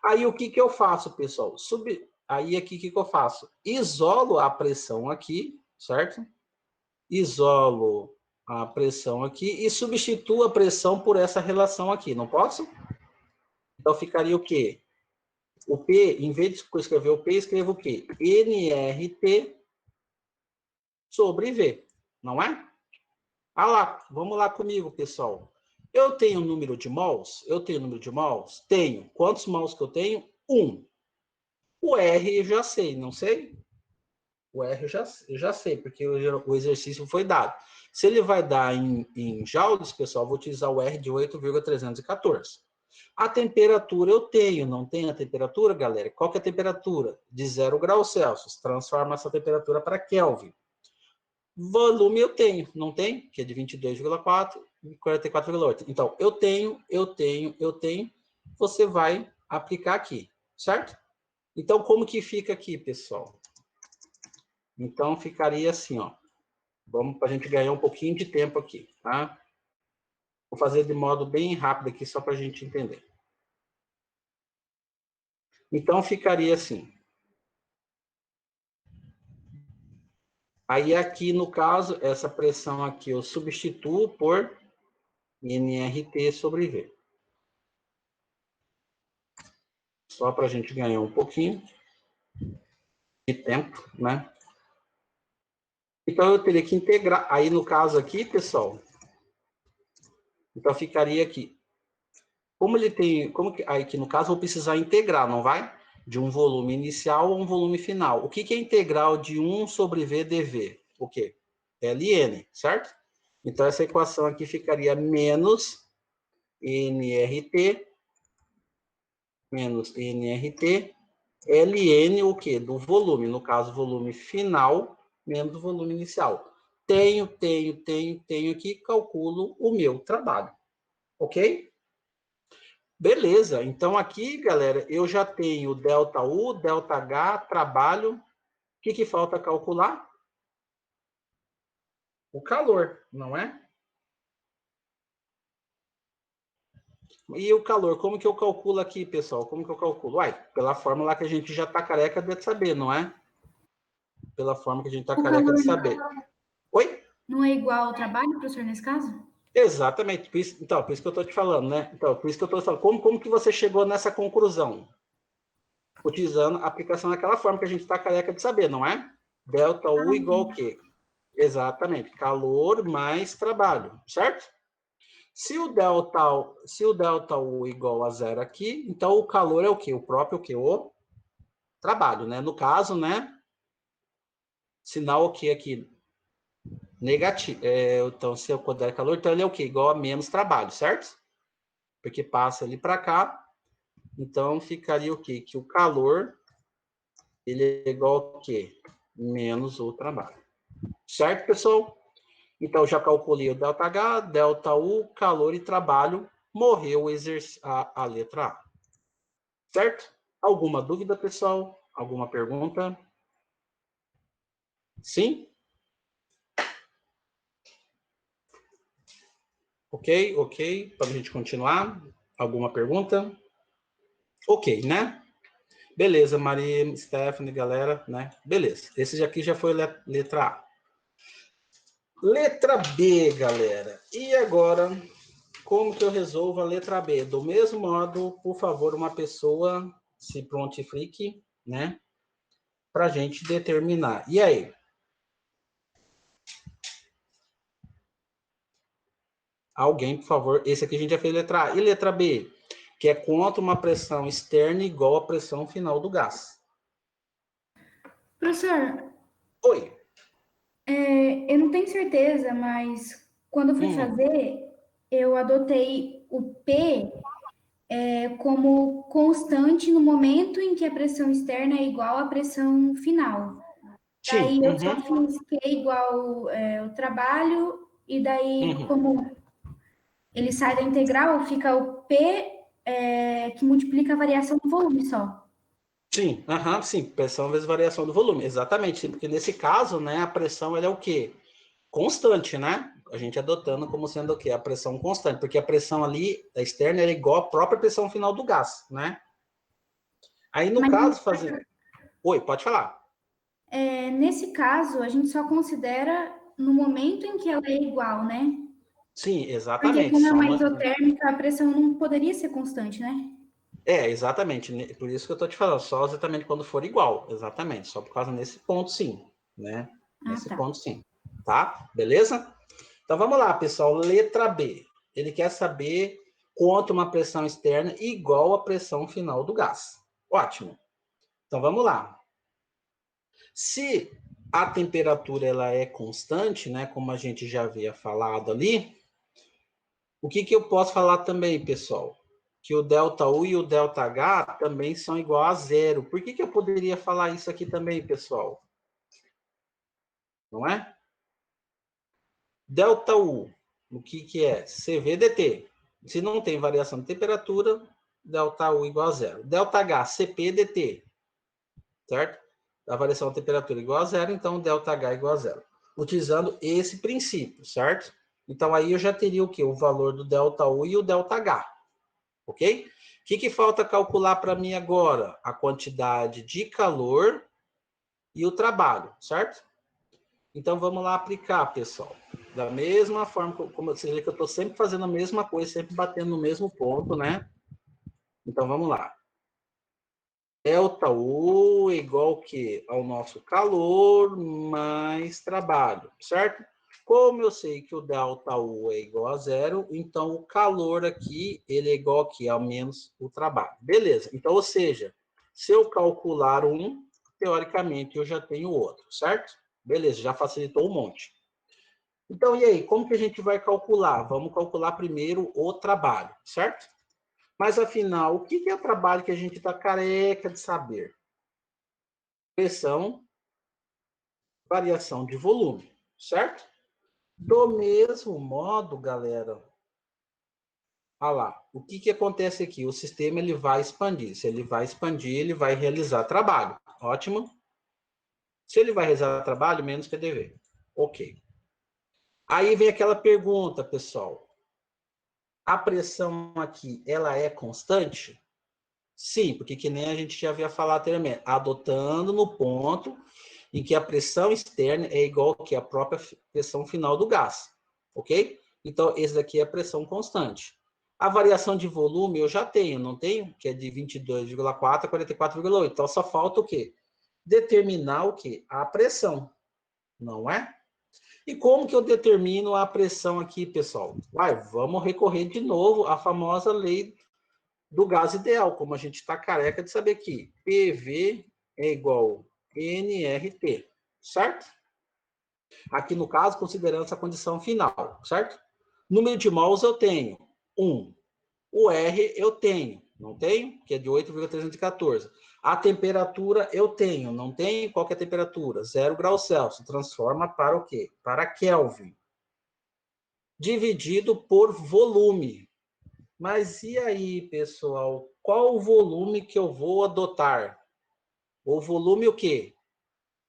S1: Aí o que eu faço, pessoal? Aí aqui o que eu faço? Isolo a pressão aqui, certo? Isolo a pressão aqui e substituo a pressão por essa relação aqui, não posso? Então ficaria o quê? O P, em vez de escrever o P, escrevo o quê? nRT sobre V, não é? Ah lá, vamos lá comigo, pessoal. Eu tenho um número de mols? Eu tenho número de mols? Tenho. Quantos mols que eu tenho? 1. O R eu já sei, não sei? O R eu já sei, porque o exercício foi dado. Se ele vai dar em joules, pessoal, eu vou utilizar o R de 8,314. A temperatura eu tenho, não tem a temperatura, galera? Qual que é a temperatura? De 0 graus Celsius. Transforma essa temperatura para Kelvin. Volume eu tenho, não tem? Que é de 22,4 e 44,8. Então, eu tenho. Você vai aplicar aqui, certo? Então, como que fica aqui, pessoal? Então, ficaria assim, ó. Vamos para a gente ganhar um pouquinho de tempo aqui, tá? Vou fazer de modo bem rápido aqui, só para a gente entender. Então, ficaria assim. Aí, aqui, no caso, essa pressão aqui eu substituo por nRT sobre V. Só para a gente ganhar um pouquinho de tempo, né? Então, eu teria que integrar. Aí, no caso aqui, pessoal, então ficaria aqui. Como ele tem... Aí, que no caso, eu vou precisar integrar, não vai? De um volume inicial a um volume final. O que é integral de 1 sobre V dV? O quê? Ln, certo? Então, essa equação aqui ficaria menos nRT, Ln, o quê? Do volume, no caso, volume final, menos o volume inicial. Tenho aqui, calculo o meu trabalho. Ok? Beleza. Então, aqui, galera, eu já tenho ΔU, ΔH, trabalho. O que falta calcular? O calor, não é? E o calor, como que eu calculo aqui, pessoal? Como que eu calculo? Uai, pela fórmula que a gente já está careca de saber, não é? Pela forma que a gente está careca de saber. Oi?
S4: Não é igual ao trabalho, professor, nesse caso?
S1: Exatamente. Por isso que eu estou te falando, né? Então, por isso que eu estou falando. Como que você chegou nessa conclusão? Utilizando a aplicação daquela forma que a gente está careca de saber, não é? ΔU igual ao quê? Exatamente. Calor mais trabalho, certo? Se o ΔU igual a zero aqui, então o calor é o quê? O próprio o quê? O trabalho, né? No caso, né? Sinal o quê aqui? Negativo. Então, se eu puder calor, então ele é o quê? Igual a menos trabalho, certo? Porque passa ali para cá. Então, ficaria o quê? Que o calor, ele é igual ao quê? Menos o trabalho. Certo, pessoal? Então, já calculei o ΔH, ΔU, calor e trabalho. Morreu a letra A. Certo? Alguma dúvida, pessoal? Alguma pergunta? Sim? Ok. Para a gente continuar. Alguma pergunta? Ok, né? Beleza, Maria, Stephanie, galera, né? Beleza. Esse aqui já foi letra A. Letra B, galera. E agora, como que eu resolvo a letra B? Do mesmo modo, por favor, uma pessoa se prontifique, né? Para a gente determinar. E aí? Alguém, por favor. Esse aqui a gente já fez letra A. E letra B? Que é quanto uma pressão externa igual à pressão final do gás.
S4: Professor,
S1: Oi.
S4: eu não tenho certeza, mas quando eu fui fazer, eu adotei o P como constante no momento em que a pressão externa é igual à pressão final. Daí
S1: Sim.
S4: eu só fiz Q igual o trabalho, e daí, como ele sai da integral, fica o P que multiplica a variação do volume só.
S1: Sim, sim, pressão vezes variação do volume, exatamente, porque nesse caso, né, a pressão ela é o quê? Constante, né? A gente adotando como sendo o quê? A pressão constante, porque a pressão ali, a externa, é igual à própria pressão final do gás, né? Aí, no caso, fazer... Oi, pode falar.
S4: Nesse caso, a gente só considera no momento em que ela é igual, né?
S1: Sim,
S4: Porque
S1: exatamente.
S4: como é uma isotérmica, a pressão não poderia ser constante, né?
S1: Exatamente. Por isso que eu tô te falando, só exatamente quando for igual, exatamente. Só por causa nesse ponto, sim, né? Nesse ponto, sim. Tá? Beleza? Então, vamos lá, pessoal. Letra B. Ele quer saber quanto uma pressão externa igual à pressão final do gás. Ótimo. Então, vamos lá. Se a temperatura ela é constante, né, como a gente já havia falado ali, o que eu posso falar também, pessoal? que o ΔU e o ΔH também são igual a zero. Por que eu poderia falar isso aqui também, pessoal? Não é? ΔU, o que é? CVDT. Se não tem variação de temperatura, ΔU igual a zero. ΔH, CPDT. Certo? A variação de temperatura igual a zero, então ΔH igual a zero. Utilizando esse princípio, certo? Então, aí eu já teria o quê? O valor do ΔU e o ΔH. Ok? O que falta calcular para mim agora? A quantidade de calor e o trabalho, certo? Então, vamos lá aplicar, pessoal. Da mesma forma, como você vê que eu estou sempre fazendo a mesma coisa, sempre batendo no mesmo ponto, né? Então, vamos lá. ΔU é igual ao quê? Ao nosso calor mais trabalho, certo? Como eu sei que o ΔU é igual a zero, então o calor aqui, ele é igual aqui, ao menos o trabalho. Beleza. Então, ou seja, se eu calcular um, teoricamente eu já tenho outro, certo? Beleza, já facilitou um monte. Então, e aí, como que a gente vai calcular? Vamos calcular primeiro o trabalho, certo? Mas, afinal, o que é o trabalho que a gente está careca de saber? Pressão, variação de volume, certo? Do mesmo modo, galera, olha lá, o que acontece aqui? O sistema ele vai expandir. Se ele vai expandir, ele vai realizar trabalho. Ótimo. Se ele vai realizar trabalho, menos PDV. Ok. Aí vem aquela pergunta, pessoal. A pressão aqui, ela é constante? Sim, porque que nem a gente já havia falado anteriormente, adotando no ponto em que a pressão externa é igual que a própria pressão final do gás, ok? Então, esse daqui é a pressão constante. A variação de volume eu já tenho, não tenho? Que é de 22,4 a 44,8. Então, só falta o quê? Determinar o quê? A pressão, não é? E como que eu determino a pressão aqui, pessoal? Vamos recorrer de novo à famosa lei do gás ideal, como a gente está careca de saber que PV é igual a nRT, certo? Aqui no caso, considerando essa condição final, certo? Número de mols eu tenho 1. O R eu tenho, não tenho? Que é de 8,314. A temperatura eu tenho, não tenho? Qual que é a temperatura? 0 graus Celsius. Transforma para o quê? Para Kelvin. Dividido por volume. Mas e aí, pessoal? Qual o volume que eu vou adotar? O volume o quê?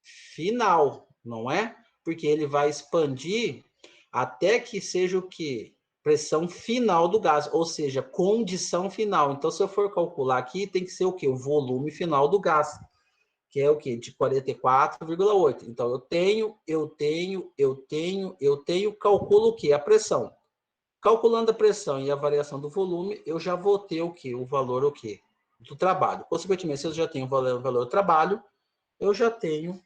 S1: Final, não é? Porque ele vai expandir até que seja o quê? Pressão final do gás, ou seja, condição final. Então, se eu for calcular aqui, tem que ser o quê? O volume final do gás, que é o quê? De 44,8. Então, eu tenho, calculo o quê? A pressão. Calculando a pressão e a variação do volume, eu já vou ter o quê? O valor o quê? Do trabalho. Consequentemente, se eu já tenho o valor do trabalho, eu já tenho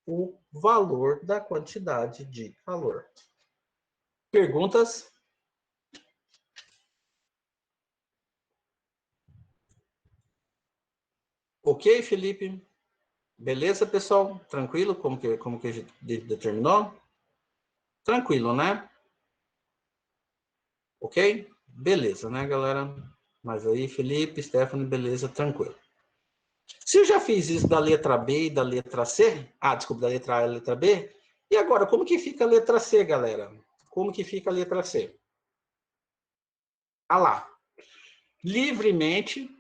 S1: o valor da quantidade de calor. Perguntas? Ok, Felipe? Beleza, pessoal? Tranquilo? Como que a gente determinou? Tranquilo, né? Ok? Beleza, né, galera? Mas aí, Felipe, Stephanie, beleza, tranquilo. Se eu já fiz isso da letra B e da letra C, desculpa, da letra A e da letra B, e agora, como que fica a letra C, galera? Como que fica a letra C? Lá. Livremente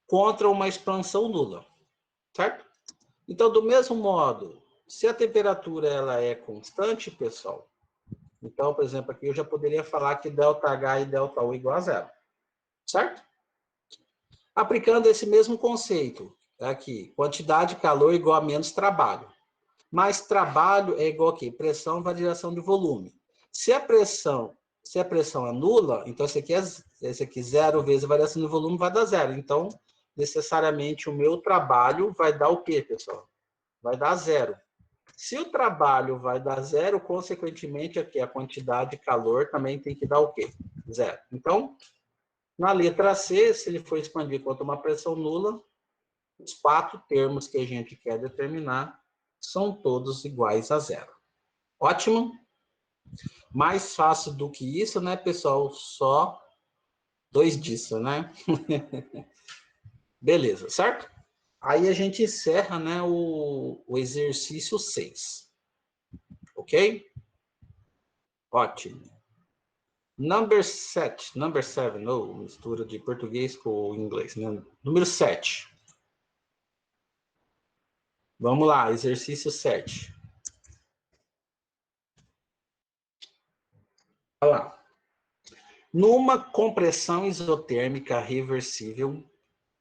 S1: contra uma expansão nula, certo? Então, do mesmo modo, se a temperatura ela é constante, pessoal, então, por exemplo, aqui eu já poderia falar que ΔH e ΔU igual a zero, certo? Aplicando esse mesmo conceito, aqui, quantidade de calor igual a menos trabalho. Mais trabalho é igual a quê? Pressão, variação de volume. Se a pressão é nula, então esse aqui 0 vezes a variação de volume vai dar zero. Então, necessariamente, o meu trabalho vai dar o quê, pessoal? Vai dar zero. Se o trabalho vai dar zero, consequentemente, aqui a quantidade de calor também tem que dar o quê? Zero. Então, na letra C, se ele for expandir quanto uma pressão nula, os 4 termos que a gente quer determinar são todos iguais a zero. Ótimo? Mais fácil do que isso, né, pessoal? Só 2 disso, né? Beleza, certo? Aí a gente encerra, né, o exercício 6. Ok? Ótimo. Number 7, ou mistura de português com inglês, né? Número 7. Vamos lá, exercício 7. Olha lá. Numa compressão isotérmica reversível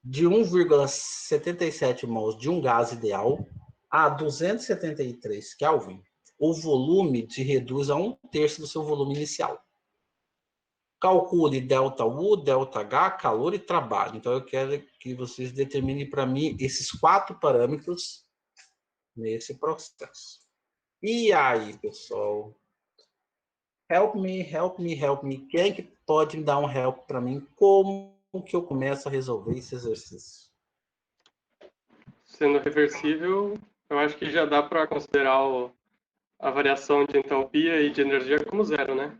S1: de 1,77 mols de um gás ideal a 273 Kelvin, o volume se reduz a 1/3 do seu volume inicial. Calcule ΔU, ΔH, calor e trabalho. Então, eu quero que vocês determinem para mim esses 4 parâmetros nesse processo. E aí, pessoal? Help me, help me, help me. Quem é que pode me dar um help para mim? Como que eu começo a resolver esse exercício?
S5: Sendo reversível, eu acho que já dá para considerar a variação de entalpia e de energia como zero, né?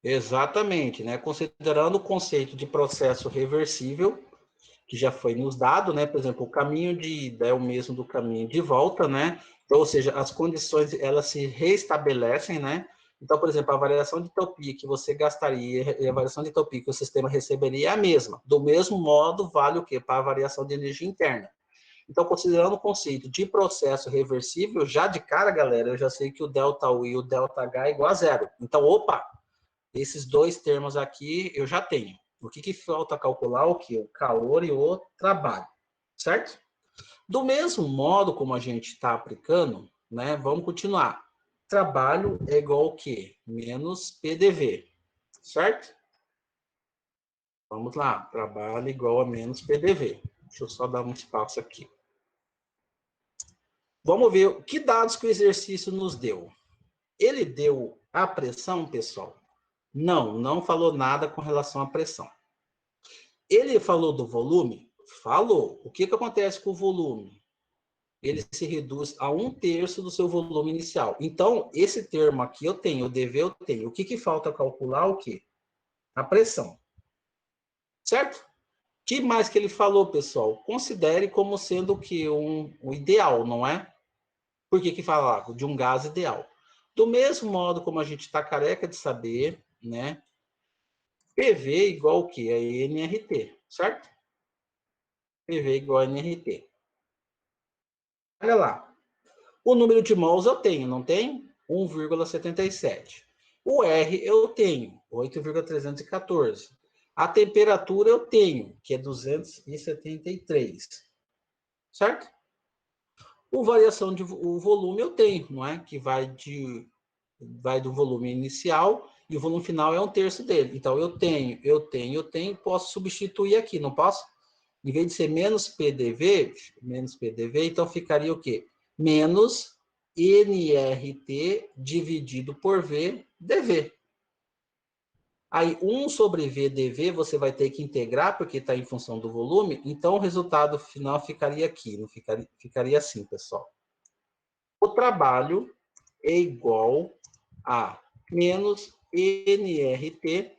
S1: Exatamente, né? Considerando o conceito de processo reversível, que já foi nos dado, né? Por exemplo, o caminho de ida é o mesmo do caminho de volta, né? Então, ou seja, as condições elas se restabelecem, né? Então, por exemplo, a variação de entropia que você gastaria e a variação de entropia que o sistema receberia é a mesma. Do mesmo modo, vale o quê? Para a variação de energia interna. Então, considerando o conceito de processo reversível, já de cara, galera, eu já sei que o ΔU e o ΔH é igual a zero. Então, opa, esses 2 termos aqui eu já tenho. O que falta calcular? O que? O calor e o trabalho, certo? Do mesmo modo como a gente está aplicando, né? Vamos continuar. Trabalho é igual ao quê? Menos PDV, certo? Vamos lá. Trabalho igual a menos PDV. Deixa eu só dar um espaço aqui. Vamos ver que dados que o exercício nos deu. Ele deu a pressão, pessoal? Não falou nada com relação à pressão. Ele falou do volume? Falou. O que acontece com o volume? Ele se reduz a 1/3 do seu volume inicial. Então, esse termo aqui eu tenho, o dV eu tenho. O que falta calcular? O quê? A pressão. Certo? O que mais que ele falou, pessoal? Considere como sendo o que? O ideal, não é? Por que fala de um gás ideal? Do mesmo modo como a gente está careca de saber, né? PV igual o quê? A NRT, certo? PV igual a NRT. Olha lá. O número de mols eu tenho, não tem? 1,77. O R eu tenho, 8,314. A temperatura eu tenho, que é 273. Certo? O variação de o volume eu tenho, não é? Que vai do volume inicial e o volume final é 1/3 dele. Então, eu tenho, posso substituir aqui, não posso? Em vez de ser menos PDV, então ficaria o quê? Menos NRT dividido por V, dV. Aí, 1 sobre V dV você vai ter que integrar, porque está em função do volume, então o resultado final ficaria aqui, não ficaria assim, pessoal. O trabalho é igual a menos NRT,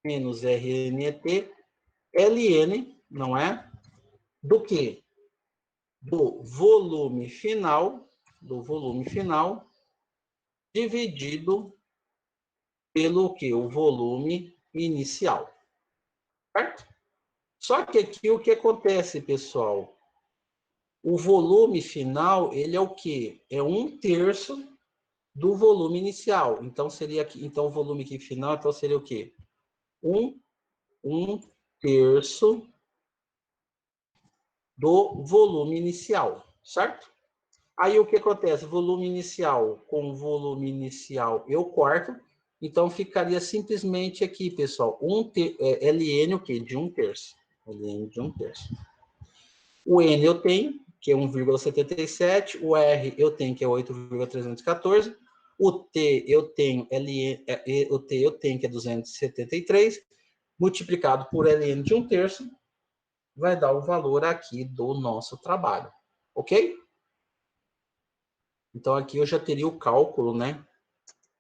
S1: menos RNT, LN, não é? Do que? Do volume final, dividido pelo que? O volume inicial. Certo? Só que aqui o que acontece, pessoal? O volume final, ele é o quê? É 1/3 do volume inicial. Então, seria aqui, então o volume aqui final, então seria o quê? 1/3 do volume inicial, certo? Aí o que acontece? Volume inicial com volume inicial eu corto, então ficaria simplesmente aqui, pessoal, LN o quê? De 1/3. LN de 1/3. O N eu tenho, que é 1,77, o R eu tenho, que é 8,314, o T eu tenho, o T eu tenho, que é 273, multiplicado por LN de 1/3, vai dar o valor aqui do nosso trabalho, ok? Então, aqui eu já teria o cálculo, né,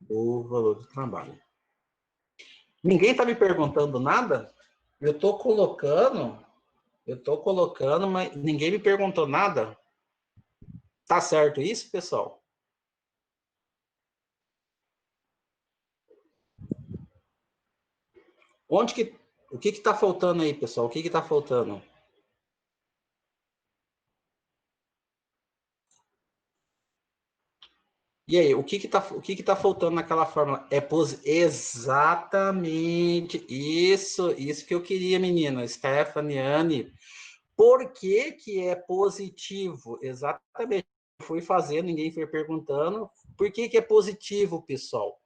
S1: do valor do trabalho. Ninguém está me perguntando nada? Eu estou colocando, mas ninguém me perguntou nada. Tá certo isso, pessoal? O que está faltando aí, pessoal? O que está faltando? E aí, o que que tá faltando naquela fórmula? Exatamente isso que eu queria, menina, Stephanie, Anne. Por que que é positivo? Exatamente. Eu fui fazendo, ninguém foi perguntando. Por que que é positivo, pessoal?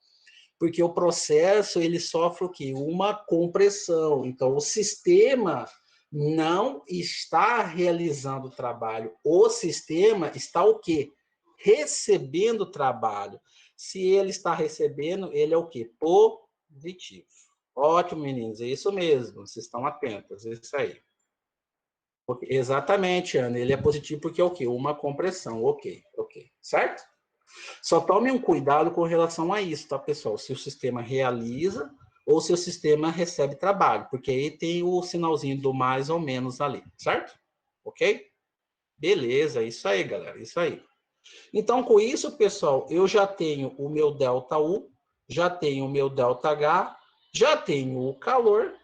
S1: Porque o processo, ele sofre o quê? Uma compressão. Então, o sistema não está realizando o trabalho. O sistema está o quê? Recebendo o trabalho. Se ele está recebendo, ele é o quê? Positivo. Ótimo, meninos, é isso mesmo. Vocês estão atentos, é isso aí. Exatamente, Ana. Ele é positivo porque é o quê? Uma compressão. Ok. Certo? Só tome um cuidado com relação a isso, tá, pessoal? Se o sistema realiza ou se o sistema recebe trabalho, porque aí tem o sinalzinho do mais ou menos ali, certo? Ok? Beleza, isso aí, galera, isso aí. Então, com isso, pessoal, eu já tenho o meu ΔU, já tenho o meu ΔH, já tenho o calor,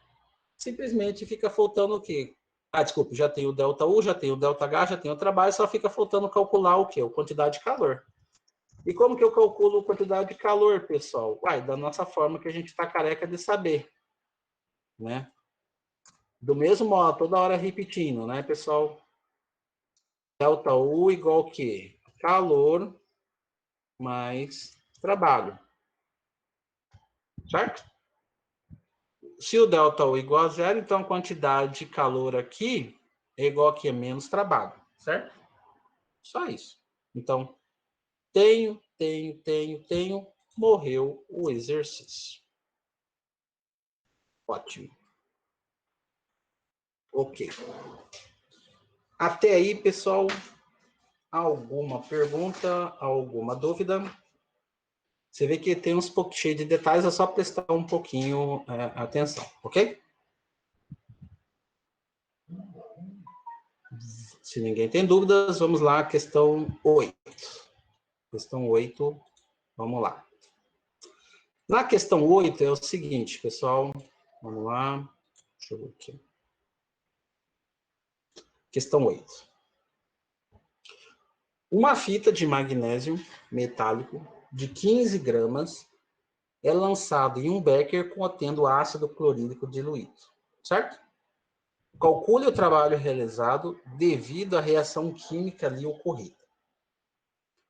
S1: simplesmente fica faltando o quê? Desculpa, já tenho o ΔU, já tenho o ΔH, já tenho o trabalho, só fica faltando calcular o quê? A quantidade de calor. E como que eu calculo a quantidade de calor, pessoal? Da nossa forma que a gente está careca de saber, né? Do mesmo modo, toda hora repetindo, né, pessoal? ΔU igual que calor mais trabalho, certo? Se o ΔU igual a zero, então a quantidade de calor aqui é igual a que é menos trabalho, certo? Só isso. Então, tenho, morreu o exercício. Ótimo. Ok. Até aí, pessoal, alguma pergunta, alguma dúvida? Você vê que tem uns pouquinho cheio de detalhes, é só prestar um pouquinho atenção, ok? Se ninguém tem dúvidas, vamos lá, questão 8. Questão 8, vamos lá. Na questão 8 é o seguinte, pessoal, vamos lá, deixa eu ver aqui. Questão 8. Uma fita de magnésio metálico de 15 gramas é lançada em um becker contendo ácido clorídrico diluído, certo? Calcule o trabalho realizado devido à reação química ali ocorrida.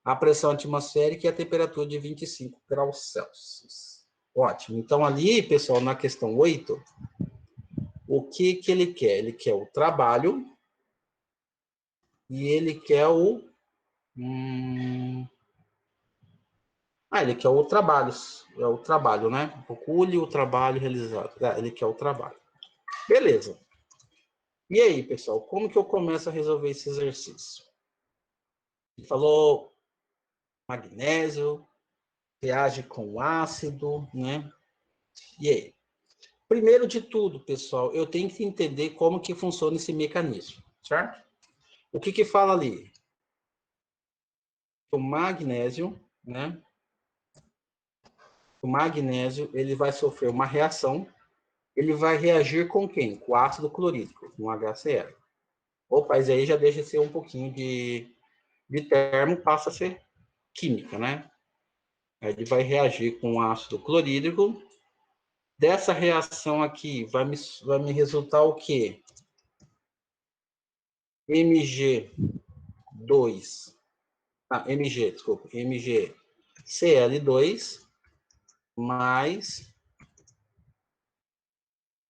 S1: A pressão atmosférica e a temperatura de 25 graus Celsius. Ótimo. Então, ali, pessoal, na questão 8, o que que ele quer? Ele quer o trabalho e ele quer o... ele quer o trabalho. É o trabalho, né? Calcule o trabalho realizado. Ele quer o trabalho. Beleza. E aí, pessoal, como que eu começo a resolver esse exercício? Ele falou magnésio, reage com ácido, né? E aí? Primeiro de tudo, pessoal, eu tenho que entender como que funciona esse mecanismo, certo? O que que fala ali? O magnésio, né? O magnésio, ele vai sofrer uma reação, ele vai reagir com quem? Com ácido clorídrico, com HCl. Opa, isso aí já deixa de ser um pouquinho de termo, passa a ser química, né? Ele vai reagir com ácido clorídrico. Dessa reação aqui, vai me resultar o quê? MgCl2 mais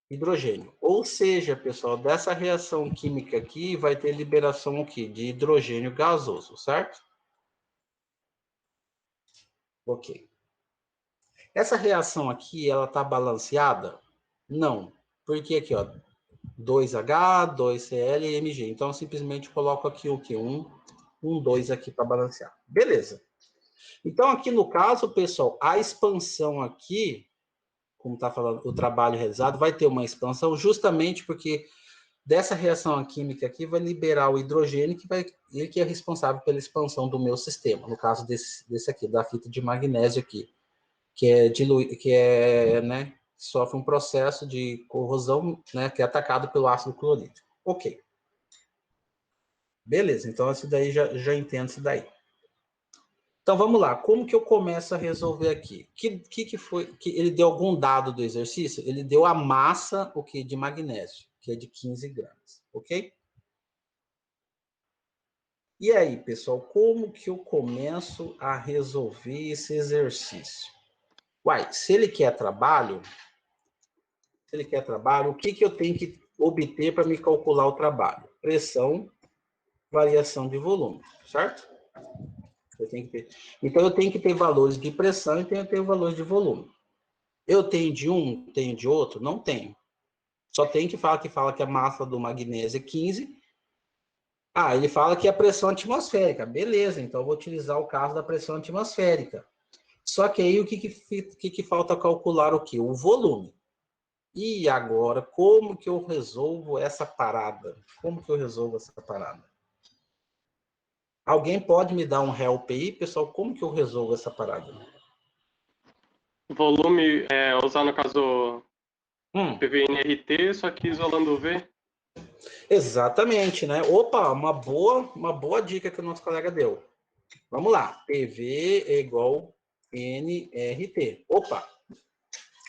S1: hidrogênio. Ou seja, pessoal, dessa reação química aqui, vai ter liberação o quê? De hidrogênio gasoso, certo? Ok. Essa reação aqui, ela está balanceada? Não. Porque aqui, ó, 2H, 2Cl e Mg. Então, eu simplesmente coloco aqui o quê? 2 aqui para balancear. Beleza. Então, aqui no caso, pessoal, a expansão aqui, como está falando, o trabalho realizado, vai ter uma expansão, justamente porque dessa reação química aqui vai liberar o hidrogênio, ele que é responsável pela expansão do meu sistema, no caso desse aqui, da fita de magnésio aqui, que é diluído, né, sofre um processo de corrosão, né, que é atacado pelo ácido clorídrico. Ok. Beleza, então isso daí já entendo isso daí. Então vamos lá, como que eu começo a resolver aqui? Que foi? Que ele deu algum dado do exercício? Ele deu a massa de magnésio, que é de 15 gramas, ok? E aí, pessoal, como que eu começo a resolver esse exercício? Uai, se ele quer trabalho, o que eu tenho que obter para me calcular o trabalho? Pressão, variação de volume, certo? Então, eu tenho que ter valores de pressão e tenho que ter valores de volume. Eu tenho de um, tenho de outro? Não tenho. Só tem que fala que a massa do magnésio é 15. Ah, ele fala que é a pressão atmosférica. Beleza, então eu vou utilizar o caso da pressão atmosférica. Só que aí o que falta calcular o quê? O volume. E agora, como que eu resolvo essa parada? Alguém pode me dar um help aí, pessoal? Como que eu resolvo essa parada?
S5: Volume, usar no caso PV/NRT, só que isolando o V.
S1: Exatamente, né? Opa, uma boa dica que o nosso colega deu. Vamos lá. PV é igual NRT. Opa,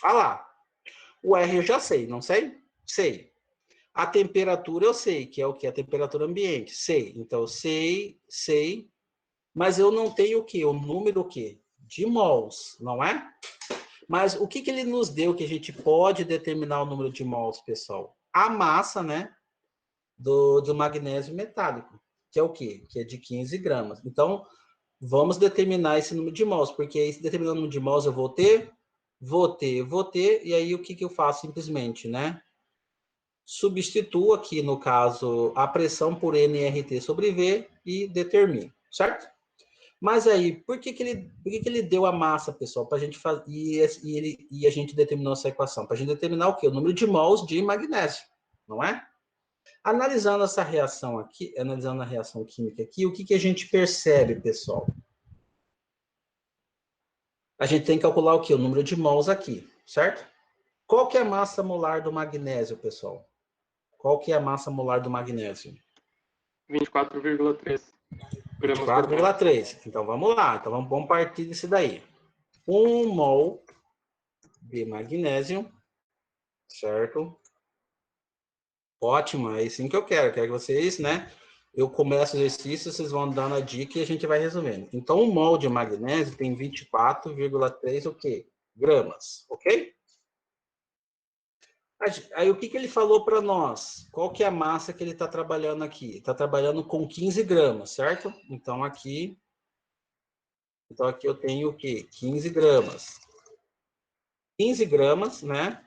S1: olha lá. O R eu já sei, não sei? Sei. A temperatura eu sei, que é o que? A temperatura ambiente. Sei. Então, eu sei. Mas eu não tenho o quê? O número o quê? De mols, não é? Mas o que ele nos deu que a gente pode determinar o número de mols, pessoal? A massa, né? Do magnésio metálico, que é o quê? Que é de 15 gramas. Então, vamos determinar esse número de mols, porque aí, se determinar o número de mols, eu vou ter, e aí o que eu faço simplesmente, né? Substituo aqui, no caso, a pressão por nRT sobre V e determino, certo? Mas aí, por que ele deu a massa, pessoal, para a gente fazer, e a gente determinou essa equação? Para a gente determinar o quê? O número de mols de magnésio, não é? Analisando essa reação aqui, analisando a reação química aqui, o que a gente percebe, pessoal? A gente tem que calcular o quê? O número de mols aqui, certo? Qual que é a massa molar do magnésio, pessoal? Qual que é a massa molar do magnésio?
S5: 24,3 gramas por mol.
S1: 24,3. Então, vamos lá. Então, vamos partir desse daí. 1 mol de magnésio, certo? Ótimo, é assim que eu quero. Quero que vocês, né? Eu começo o exercício, vocês vão dando a dica e a gente vai resumindo. Então, 1 mol de magnésio tem 24,3 o quê? Gramas, ok? Aí, o que ele falou para nós? Qual que é a massa que ele está trabalhando aqui? Está trabalhando com 15 gramas, certo? Então, aqui eu tenho o quê? 15 gramas. 15 gramas, né?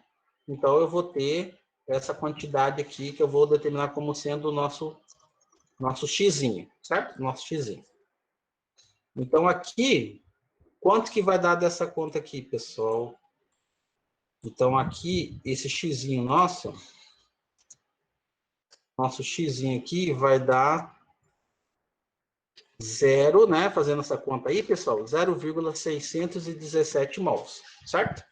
S1: Então, eu vou ter essa quantidade aqui que eu vou determinar como sendo o nosso xizinho, certo? Nosso xizinho. Então, aqui, quanto que vai dar dessa conta aqui, pessoal? Então, aqui, esse xizinho nosso xizinho aqui vai dar 0, né? Fazendo essa conta aí, pessoal, 0,617 mols, certo?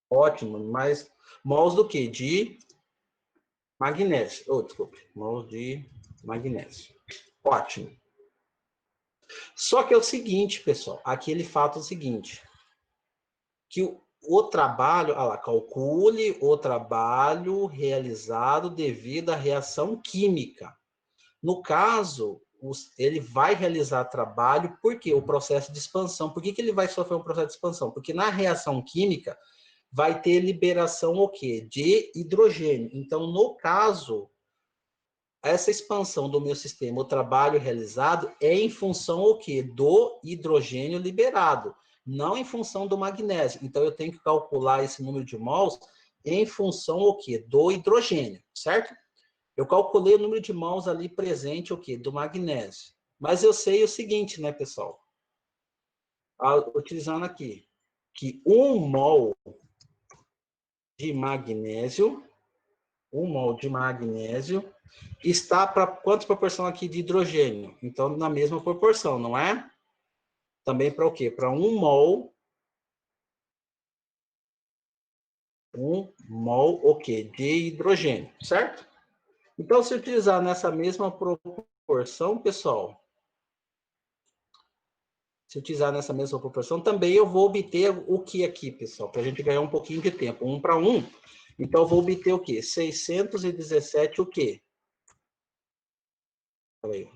S1: Ótimo, mas mols do quê? De magnésio. Oh, desculpe, mols de magnésio. Ótimo. Só que é o seguinte, pessoal, aqui ele fala o seguinte, que o trabalho, olha lá, calcule o trabalho realizado devido à reação química. No caso, ele vai realizar trabalho, porque o processo de expansão. Por que ele vai sofrer um processo de expansão? Porque na reação química vai ter liberação o quê? De hidrogênio. Então, no caso, essa expansão do meu sistema, o trabalho realizado, é em função o quê? Do hidrogênio liberado, não em função do magnésio. Então, eu tenho que calcular esse número de mols em função o quê? Do hidrogênio, certo? Eu calculei o número de mols ali presente, o quê? Do magnésio. Mas eu sei o seguinte, né, pessoal? Utilizando aqui, que 1 mol de magnésio, está para quantas proporção aqui de hidrogênio? Então, na mesma proporção, não é? Também para o quê? Para 1 mol, o quê? De hidrogênio, certo? Então, se utilizar nessa mesma proporção, pessoal, também eu vou obter o que aqui, pessoal? Para a gente ganhar um pouquinho de tempo. 1 para 1. Então, eu vou obter o quê? 617 o quê?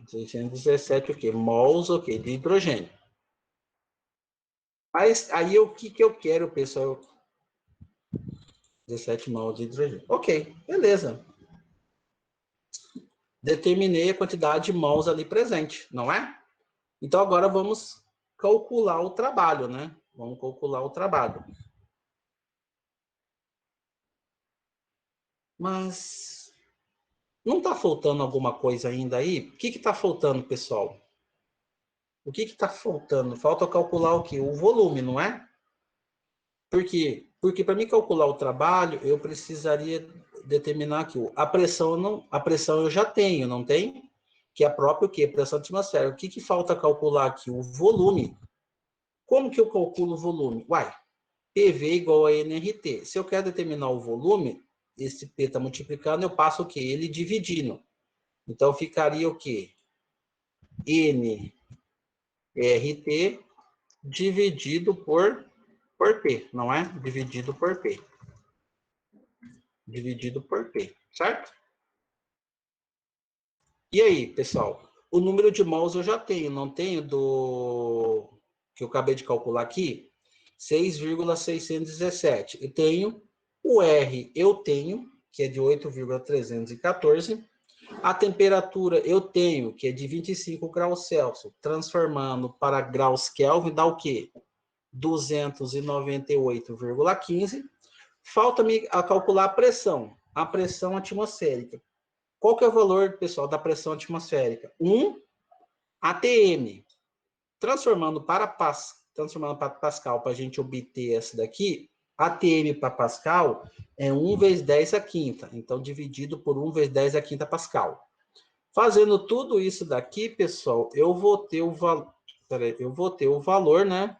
S1: 617 o quê? Mols o quê? De hidrogênio. Mas aí o que eu quero, pessoal? 17 mols de hidrogênio. Ok, beleza. Determinei a quantidade de mols ali presente, não é? Então, agora vamos calcular o trabalho, né? Vamos calcular o trabalho. Mas não está faltando alguma coisa ainda aí? O que está faltando, pessoal? O que está faltando? Falta calcular o quê? O volume, não é? Por quê? Porque para mim calcular o trabalho, eu precisaria determinar aqui a pressão. A pressão eu já tenho, não tem? Que é a própria o quê? Pressão atmosférica. O que falta calcular aqui? O volume. Como que eu calculo o volume? Uai, PV igual a nRT. Se eu quero determinar o volume, esse P está multiplicando, eu passo o quê? Ele dividindo. Então, ficaria o quê? nRT dividido por P, não é? Dividido por P. Dividido por P, certo? E aí, pessoal? O número de mols eu já tenho, não tenho do que eu acabei de calcular aqui? 6,617. E tenho o R, eu tenho, que é de 8,314. A temperatura eu tenho, que é de 25 graus Celsius, transformando para graus Kelvin, dá o quê? 298,15. Falta-me a calcular a pressão atmosférica. Qual que é o valor, pessoal, da pressão atmosférica? 1 atm. Transformando para Pascal, para a gente obter essa daqui, atm para Pascal é 1 vezes 10 a quinta. Então, dividido por 1 vezes 10 a quinta Pascal. Fazendo tudo isso daqui, pessoal, eu vou ter o valor, né,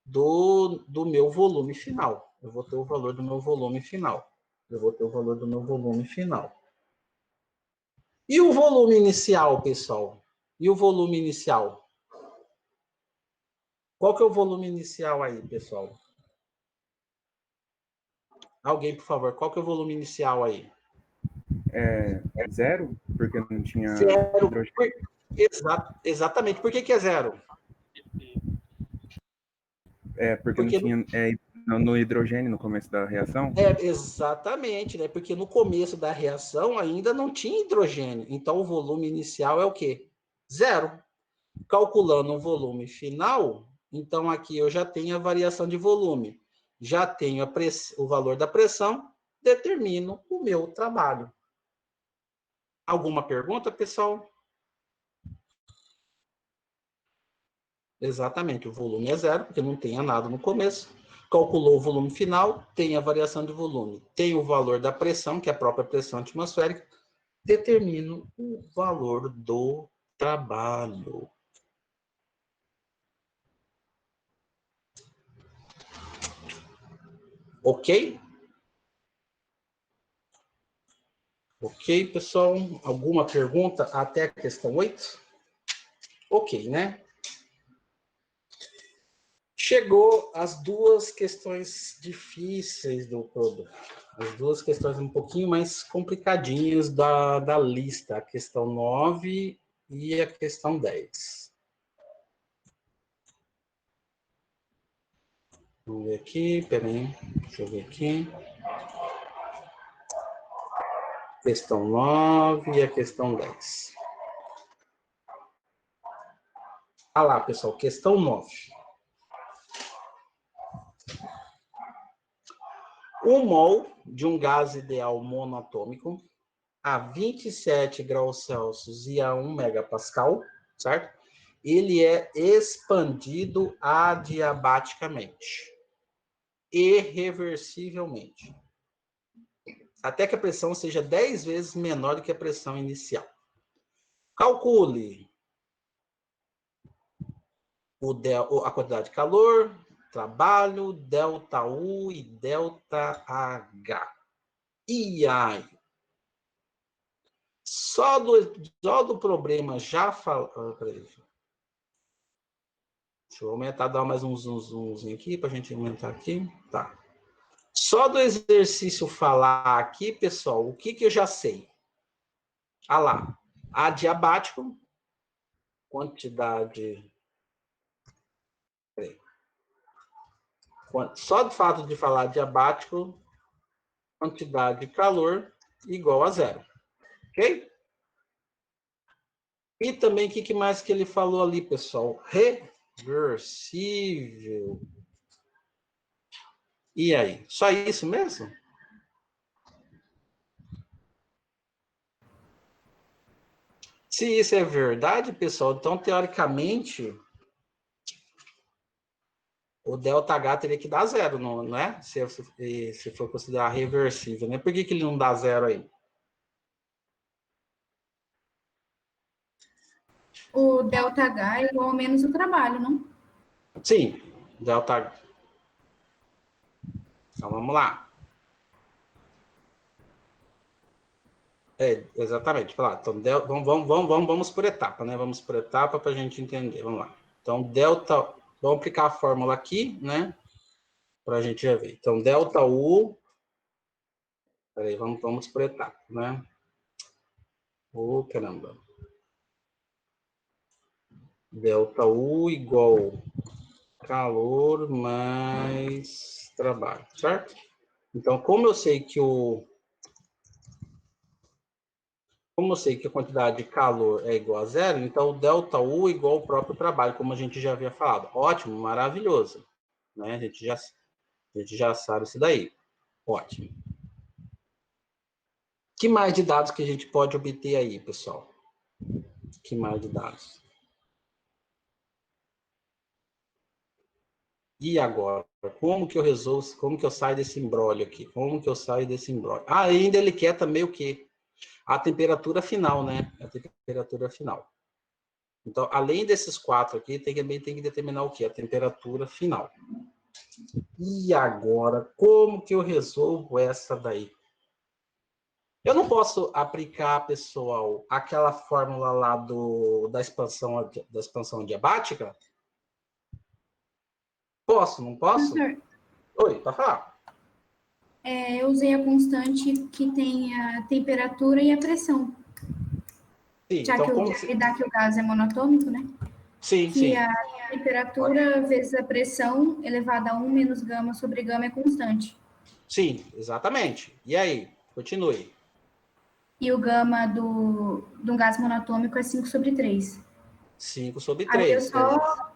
S1: do meu volume final. Eu vou ter o valor do meu volume final. E o volume inicial, pessoal? E o volume inicial? Qual que é o volume inicial aí, pessoal? Alguém, por favor, qual que é o volume inicial aí?
S2: Zero, porque não tinha
S1: Zero.
S2: hidrogênio.
S1: Exatamente. Por que é zero?
S2: Porque não tinha no hidrogênio no começo da reação?
S1: Exatamente, né? Porque no começo da reação ainda não tinha hidrogênio. Então, o volume inicial é o quê? Zero. Calculando o volume final, então aqui eu já tenho a variação de volume. Já tenho o valor da pressão, determino o meu trabalho. Alguma pergunta, pessoal? Exatamente, o volume é zero, porque não tinha nada no começo. Calculou o volume final, tem a variação de volume. Tem o valor da pressão, que é a própria pressão atmosférica. Determino o valor do trabalho. Ok? Ok, pessoal? Alguma pergunta até a questão 8? Ok, né? Chegou as duas questões difíceis do produto. As duas questões um pouquinho mais complicadinhas da lista. A questão 9 e a questão 10. Vamos ver aqui, peraí. Deixa eu ver aqui. Questão 9 e a questão 10. Ah lá, pessoal, questão 9. 1 mol de um gás ideal monoatômico a 27 graus Celsius e a 1 megapascal, certo? Ele é expandido adiabaticamente, irreversivelmente. até que a pressão seja 10 vezes menor do que a pressão inicial. Calcule a quantidade de calor, trabalho, ΔU e ΔH. E aí? Só do problema já falando. Deixa eu aumentar, dar mais um zoomzinho aqui para a gente aumentar aqui. Tá. Só do exercício falar aqui, pessoal, o que eu já sei? Ah lá, adiabático, quantidade. Só do fato de falar adiabático, quantidade de calor igual a zero. Ok? E também, o que mais que ele falou ali, pessoal? Reversível. E aí? Só isso mesmo? Se isso é verdade, pessoal, então, teoricamente, o ΔH teria que dar zero, não é? Se for considerar reversível, né? Por que ele não dá zero aí?
S4: O ΔH é igual ao menos o trabalho, não?
S1: Sim, ΔH. Então, vamos lá. Exatamente. Então, vamos por etapa, né? Vamos por etapa para a gente entender. Vamos lá. Então, vamos aplicar a fórmula aqui, né? Para a gente já ver. Então, ΔU. Peraí, vamos por etapa, né? Caramba. ΔU igual calor mais trabalho, certo? Então, como eu sei que a quantidade de calor é igual a zero, então o ΔU é igual ao próprio trabalho, como a gente já havia falado. Ótimo, maravilhoso. Né? A gente já sabe isso daí. Ótimo. Que mais de dados que a gente pode obter aí, pessoal? Que mais de dados? E agora? Como que eu resolvo? Como que eu saio desse imbróglio aqui? Como que eu saio desse imbróglio? Ah, ainda ele quer também o quê? A temperatura final, né? A temperatura final. Então, além desses 4 aqui, também tem que determinar o quê? A temperatura final. E agora, como que eu resolvo essa daí? Eu não posso aplicar, pessoal, aquela fórmula lá da expansão adiabática? Posso, não posso?
S4: Professor,
S1: Oi, pode falar.
S4: eu usei a constante que tem a temperatura e a pressão.
S1: Sim,
S4: Já
S1: então
S4: que
S1: como
S4: ele dá que o gás é monatômico, né?
S1: Sim,
S4: Que
S1: sim.
S4: a temperatura vezes a pressão elevada a 1 menos gama sobre gama é constante.
S1: Sim, exatamente. E aí? Continue.
S4: E o gama de um gás monatômico é 5 sobre 3.
S1: 5 sobre
S4: Aí eu
S1: 3.
S4: só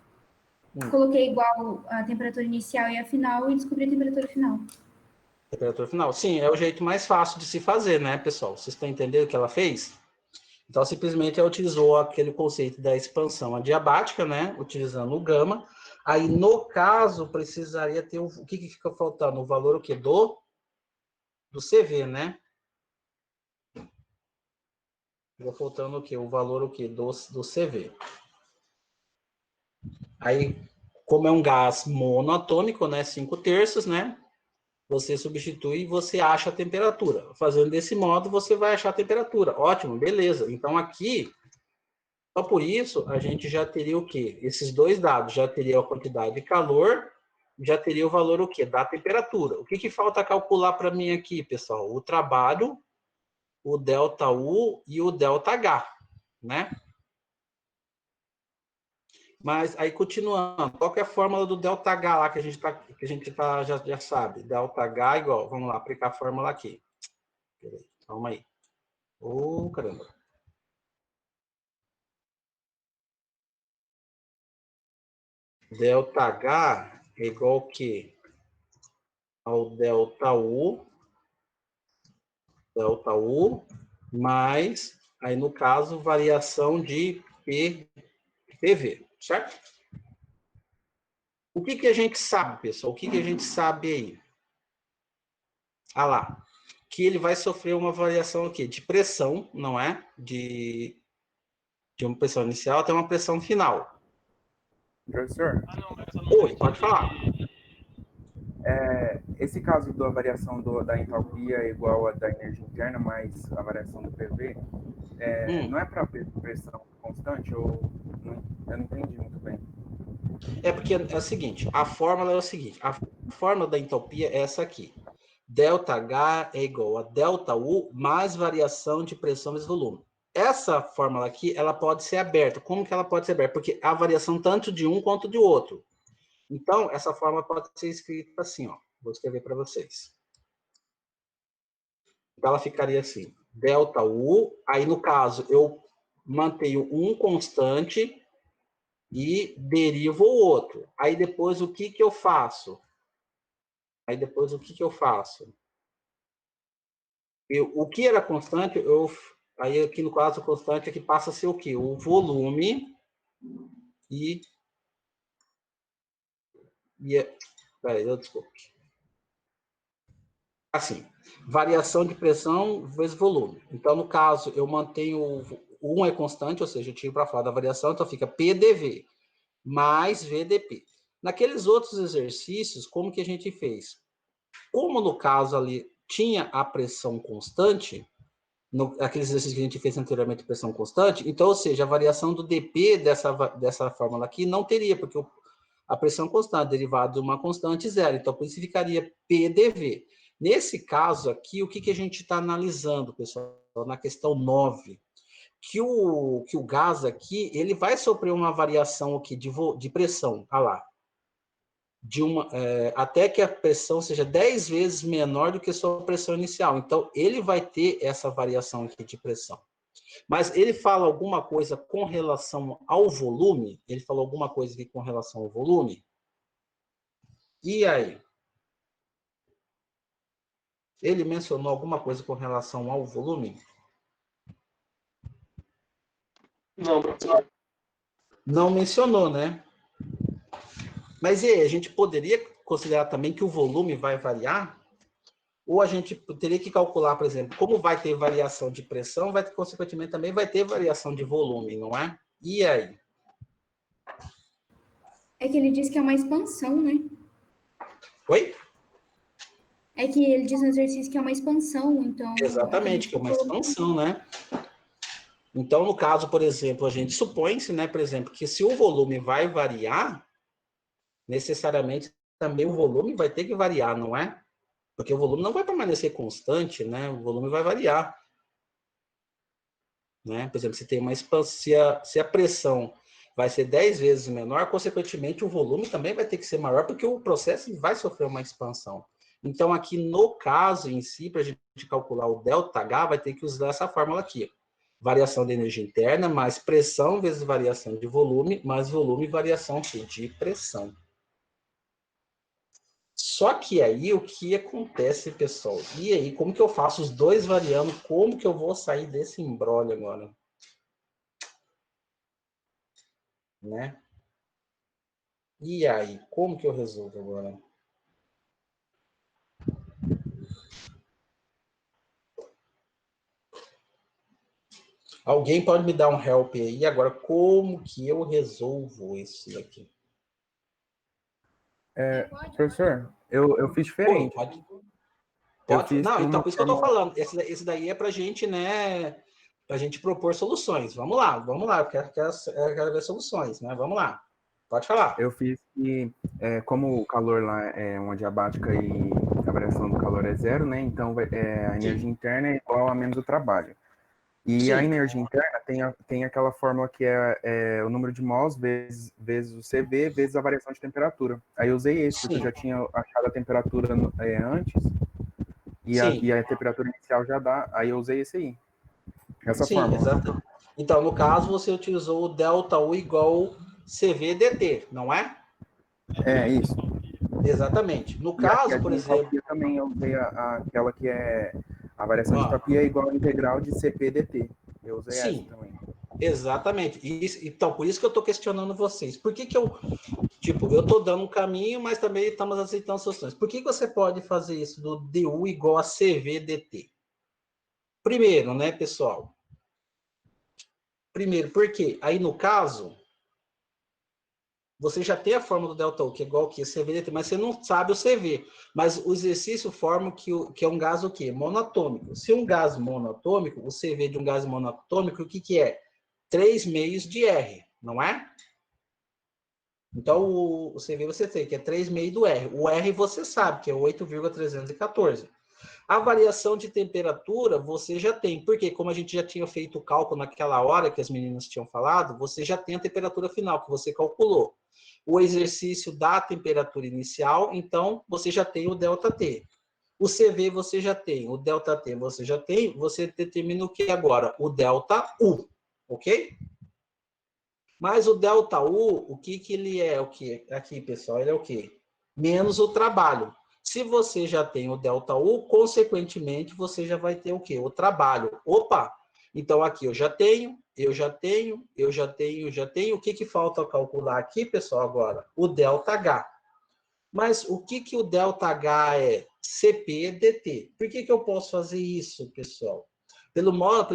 S4: coloquei igual a temperatura inicial e a final e descobri a temperatura final.
S1: Temperatura final. Sim, é o jeito mais fácil de se fazer, né, pessoal? Vocês estão entendendo o que ela fez? Então, simplesmente ela utilizou aquele conceito da expansão adiabática, né? Utilizando o gama. Aí, no caso, precisaria ter o que fica faltando? O valor o quê? Do CV, né? Fica faltando o quê? O valor o quê? Do CV. Aí, como é um gás monoatômico, né? 5/3, né? Você substitui e você acha a temperatura. Fazendo desse modo, você vai achar a temperatura. Ótimo, beleza. Então, aqui, só por isso, a gente já teria o quê? Esses dois dados. Já teria a quantidade de calor, já teria o valor o quê? Da temperatura. O que falta calcular para mim aqui, pessoal? O trabalho, o ΔU e o ΔH, né? Mas aí, continuando, qual que é a fórmula do ΔH lá que a gente já sabe? ΔH igual, vamos lá, aplicar a fórmula aqui. Peraí, calma aí. Caramba. ΔH é igual ao quê? Ao ΔU mais, aí no caso, variação de PV, certo? O que a gente sabe, pessoal? O que a gente sabe aí? Ah lá, que ele vai sofrer uma variação aqui de pressão, não é? De uma pressão inicial até uma pressão final.
S2: Professor,
S1: Oi, pode falar.
S2: esse caso da variação da entalpia é igual à da energia interna, mais a variação do PV, não é para pressão constante? Eu não entendi muito bem.
S1: É porque é o seguinte, a fórmula é o seguinte, a fórmula da entalpia é essa aqui. ΔH é igual a ΔU mais variação de pressão vezes volume. Essa fórmula aqui, ela pode ser aberta. Como que ela pode ser aberta? Porque há variação tanto de um quanto de outro. Então, essa fórmula pode ser escrita assim, ó. Vou escrever para vocês. Então, ela ficaria assim, ΔU, aí no caso, eu mantenho um constante e derivo o outro. Aí depois, o que eu faço? O que era constante, aí aqui no caso, o constante aqui passa a ser o quê? O volume e peraí, desculpe. Assim, variação de pressão vezes volume. Então, no caso, eu mantenho, um é constante, ou seja, eu tiro para fora da variação, então fica PDV mais VDP. Naqueles outros exercícios, como que a gente fez? Como no caso ali tinha a pressão constante, aqueles exercícios que a gente fez anteriormente, pressão constante, então, ou seja, a variação do dP dessa fórmula aqui não teria, porque a pressão constante derivada de uma constante zero, então por isso ficaria PDV. Nesse caso aqui, o que a gente está analisando, pessoal, na questão 9, que o gás aqui, ele vai sofrer uma variação aqui de pressão, olha lá, até que a pressão seja 10 vezes menor do que a sua pressão inicial. Então, ele vai ter essa variação aqui de pressão. Mas ele fala alguma coisa com relação ao volume? Ele falou alguma coisa aqui com relação ao volume? E aí? Ele mencionou alguma coisa com relação ao volume?
S5: Não, professor.
S1: Não mencionou, né? Mas e aí, a gente poderia considerar também que o volume vai variar? Ou a gente teria que calcular, por exemplo, como vai ter variação de pressão, consequentemente, também vai ter variação de volume, não é? E aí?
S4: É que ele diz que é uma expansão, né?
S1: Oi?
S4: É que ele diz no exercício que é uma expansão, então...
S1: Exatamente, que é uma expansão, né? Então, no caso, por exemplo, a gente supõe-se, né, por exemplo, que se o volume vai variar, necessariamente também o volume vai ter que variar, não é? Porque o volume não vai permanecer constante, né? O volume vai variar. Né? Por exemplo, se tem uma expansão, se a pressão vai ser 10 vezes menor, consequentemente o volume também vai ter que ser maior, porque o processo vai sofrer uma expansão. Então, aqui no caso em si, para a gente calcular o ΔH, vai ter que usar essa fórmula aqui. Variação de energia interna, mais pressão vezes variação de volume, mais volume e variação de pressão. Só que aí, o que acontece, pessoal? E aí, como que eu faço os dois variando? Como que eu vou sair desse imbróglio agora? Né? E aí, como que eu resolvo agora? Alguém pode me dar um help aí? Agora, como que eu resolvo isso daqui?
S2: Professor, eu fiz diferente.
S1: Pode?
S2: Fiz
S1: Não, então,
S2: uma
S1: por isso que eu estou falando. Esse daí é para a gente, né? Para a gente propor soluções. Vamos lá. Eu quero ver soluções, né? Vamos lá. Pode falar.
S2: Eu fiz que, como o calor lá é uma diabática e a variação do calor é zero, né? Então, a energia interna é igual a menos o trabalho. E
S1: Sim.
S2: a energia interna tem aquela fórmula que é o número de mols vezes o CV vezes a variação de temperatura. Aí eu usei esse, porque eu já tinha achado a temperatura antes, e a temperatura inicial já dá, aí eu usei esse aí. Essa fórmula.
S1: Exato. Então, no caso, você utilizou o ΔU igual CVDT, não é?
S2: É, isso.
S1: Exatamente. No caso, por exemplo...
S2: também eu usei aquela que é a variação de entropia é igual ao integral de CPDT. Eu usei essa também.
S1: Exatamente. Então, por isso que eu estou questionando vocês. Por que eu Tipo, eu estou dando um caminho, mas também estamos aceitando soluções. Por que você pode fazer isso do DU igual a CV dt? Primeiro, né, pessoal? Primeiro, porque aí no caso, você já tem a fórmula do delta U, que é igual ao que? CV dt, mas você não sabe o CV. Mas o exercício forma que é um gás o quê? Monatômico. Se um gás monatômico, o CV de um gás monatômico, o que é? 3 meios de R, não é? Então, o CV você tem, que é 3 meios do R. O R você sabe, que é 8,314. A variação de temperatura você já tem, porque como a gente já tinha feito o cálculo naquela hora que as meninas tinham falado, você já tem a temperatura final que você calculou. O exercício dá a temperatura inicial, então você já tem o ΔT. O CV você já tem, o ΔT você já tem, você determina o que agora? O ΔU, ok? Mas o ΔU, o que ele é? O que aqui, pessoal, ele é o quê? Menos o trabalho. Se você já tem o ΔU, consequentemente, você já vai ter o quê? O trabalho. Opa! Então, aqui eu já tenho. O que falta calcular aqui, pessoal, agora? O ΔH. Mas o que o ΔH é? CP dt. Por que eu posso fazer isso, pessoal? Pelo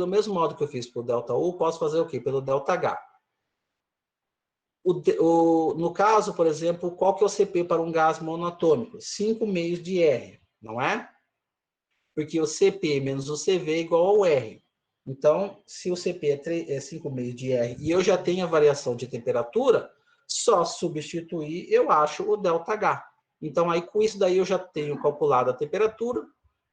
S1: mesmo modo que eu fiz para o ΔU, posso fazer o quê? Pelo ΔH. No caso, por exemplo, qual que é o CP para um gás monatômico? 5 meios de R, não é? Porque o CP menos o CV é igual ao R. Então, se o CP é 5 meios de R e eu já tenho a variação de temperatura, só substituir eu acho o ΔH. Então, aí com isso daí eu já tenho calculado a temperatura,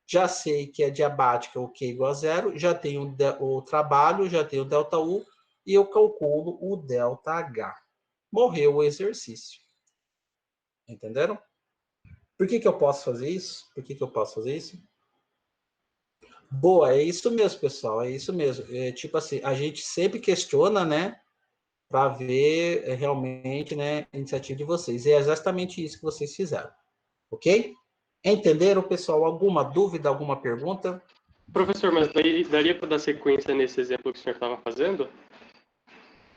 S1: já sei que é diabática, o Q igual a zero, já tenho o trabalho, já tenho o ΔU e eu calculo o ΔH. Morreu o exercício. Entenderam? Por que eu posso fazer isso? Boa, é isso mesmo, pessoal. É isso mesmo. É, tipo assim, a gente sempre questiona, né? Para ver realmente, né, a iniciativa de vocês. E é exatamente isso que vocês fizeram. Ok? Entenderam, pessoal? Alguma dúvida, alguma pergunta?
S5: Professor, mas daria para dar sequência nesse exemplo que o senhor estava fazendo?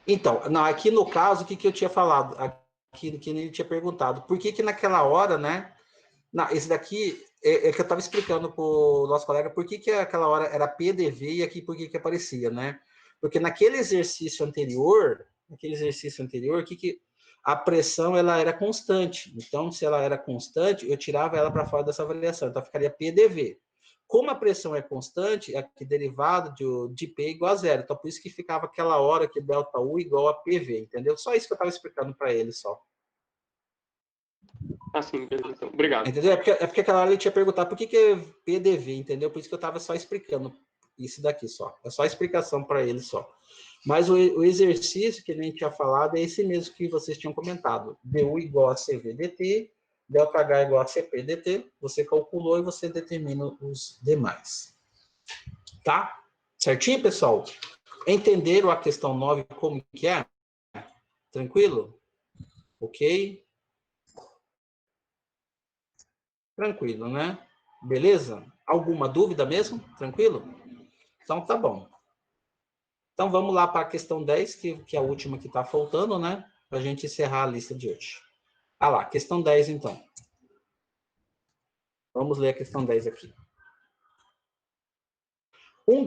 S1: Então, não, aqui no caso, o que eu tinha falado? Aqui que ele tinha perguntado. Por que naquela hora, né? Não, esse daqui é que eu estava explicando para o nosso colega por que aquela hora era PDV e aqui por que aparecia, né? Porque naquele exercício anterior, que a pressão ela era constante. Então, se ela era constante, eu tirava ela para fora dessa variação. Então, ficaria PDV. Como a pressão é constante, aqui derivado de P igual a zero. Então, por isso que ficava aquela hora que ΔU igual a PV, entendeu? Só isso que eu estava explicando para ele, só.
S5: Ah, sim, beleza. Então, obrigado.
S1: Entendeu? É porque aquela hora ele tinha perguntado por que é PDV, entendeu? Por isso que eu estava só explicando isso daqui só. É só explicação para ele só. Mas o exercício que a gente tinha falado é esse mesmo que vocês tinham comentado. DU igual a CV dt, ΔH igual a CP dt, você calculou e você determina os demais. Tá? Certinho, pessoal? Entenderam a questão 9 como que é? Tranquilo? Ok? Tranquilo, né? Beleza? Alguma dúvida mesmo? Tranquilo? Então tá bom. Então vamos lá para a questão 10, que é a última que está faltando, né? Para a gente encerrar a lista de hoje. Ah lá, questão 10 então. Vamos ler a questão 10 aqui. Um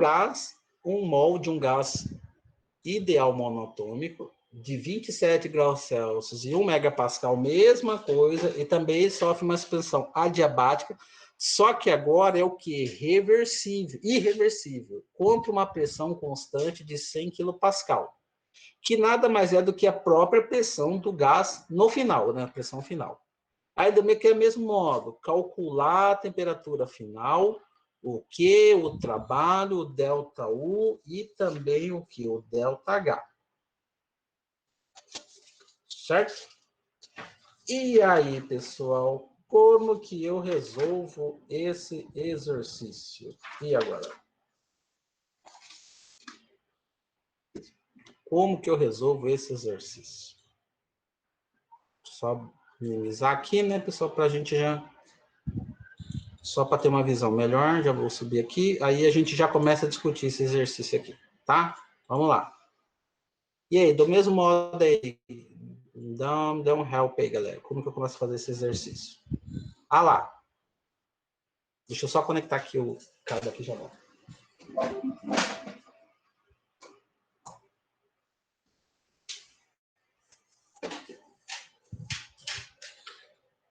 S1: mol de um gás ideal monatômico de 27 graus Celsius e 1 megapascal, mesma coisa, e também sofre uma expansão adiabática, só que agora é o que? Irreversível, contra uma pressão constante de 100 kPa, que nada mais é do que a própria pressão do gás no final, né? A pressão final. Aí também que é o mesmo modo, calcular a temperatura final, o Q, o trabalho, o ΔU e também o que? O ΔH. Certo? E aí, pessoal, como que eu resolvo esse exercício? E agora? Como que eu resolvo esse exercício? Só minimizar aqui, né, pessoal, para a gente já... Só para ter uma visão melhor, já vou subir aqui, aí a gente já começa a discutir esse exercício aqui, tá? Vamos lá. E aí, do mesmo modo aí, Dá um help aí, galera. Como que eu começo a fazer esse exercício? Ah lá. Deixa eu só conectar aqui o cabo aqui já volto.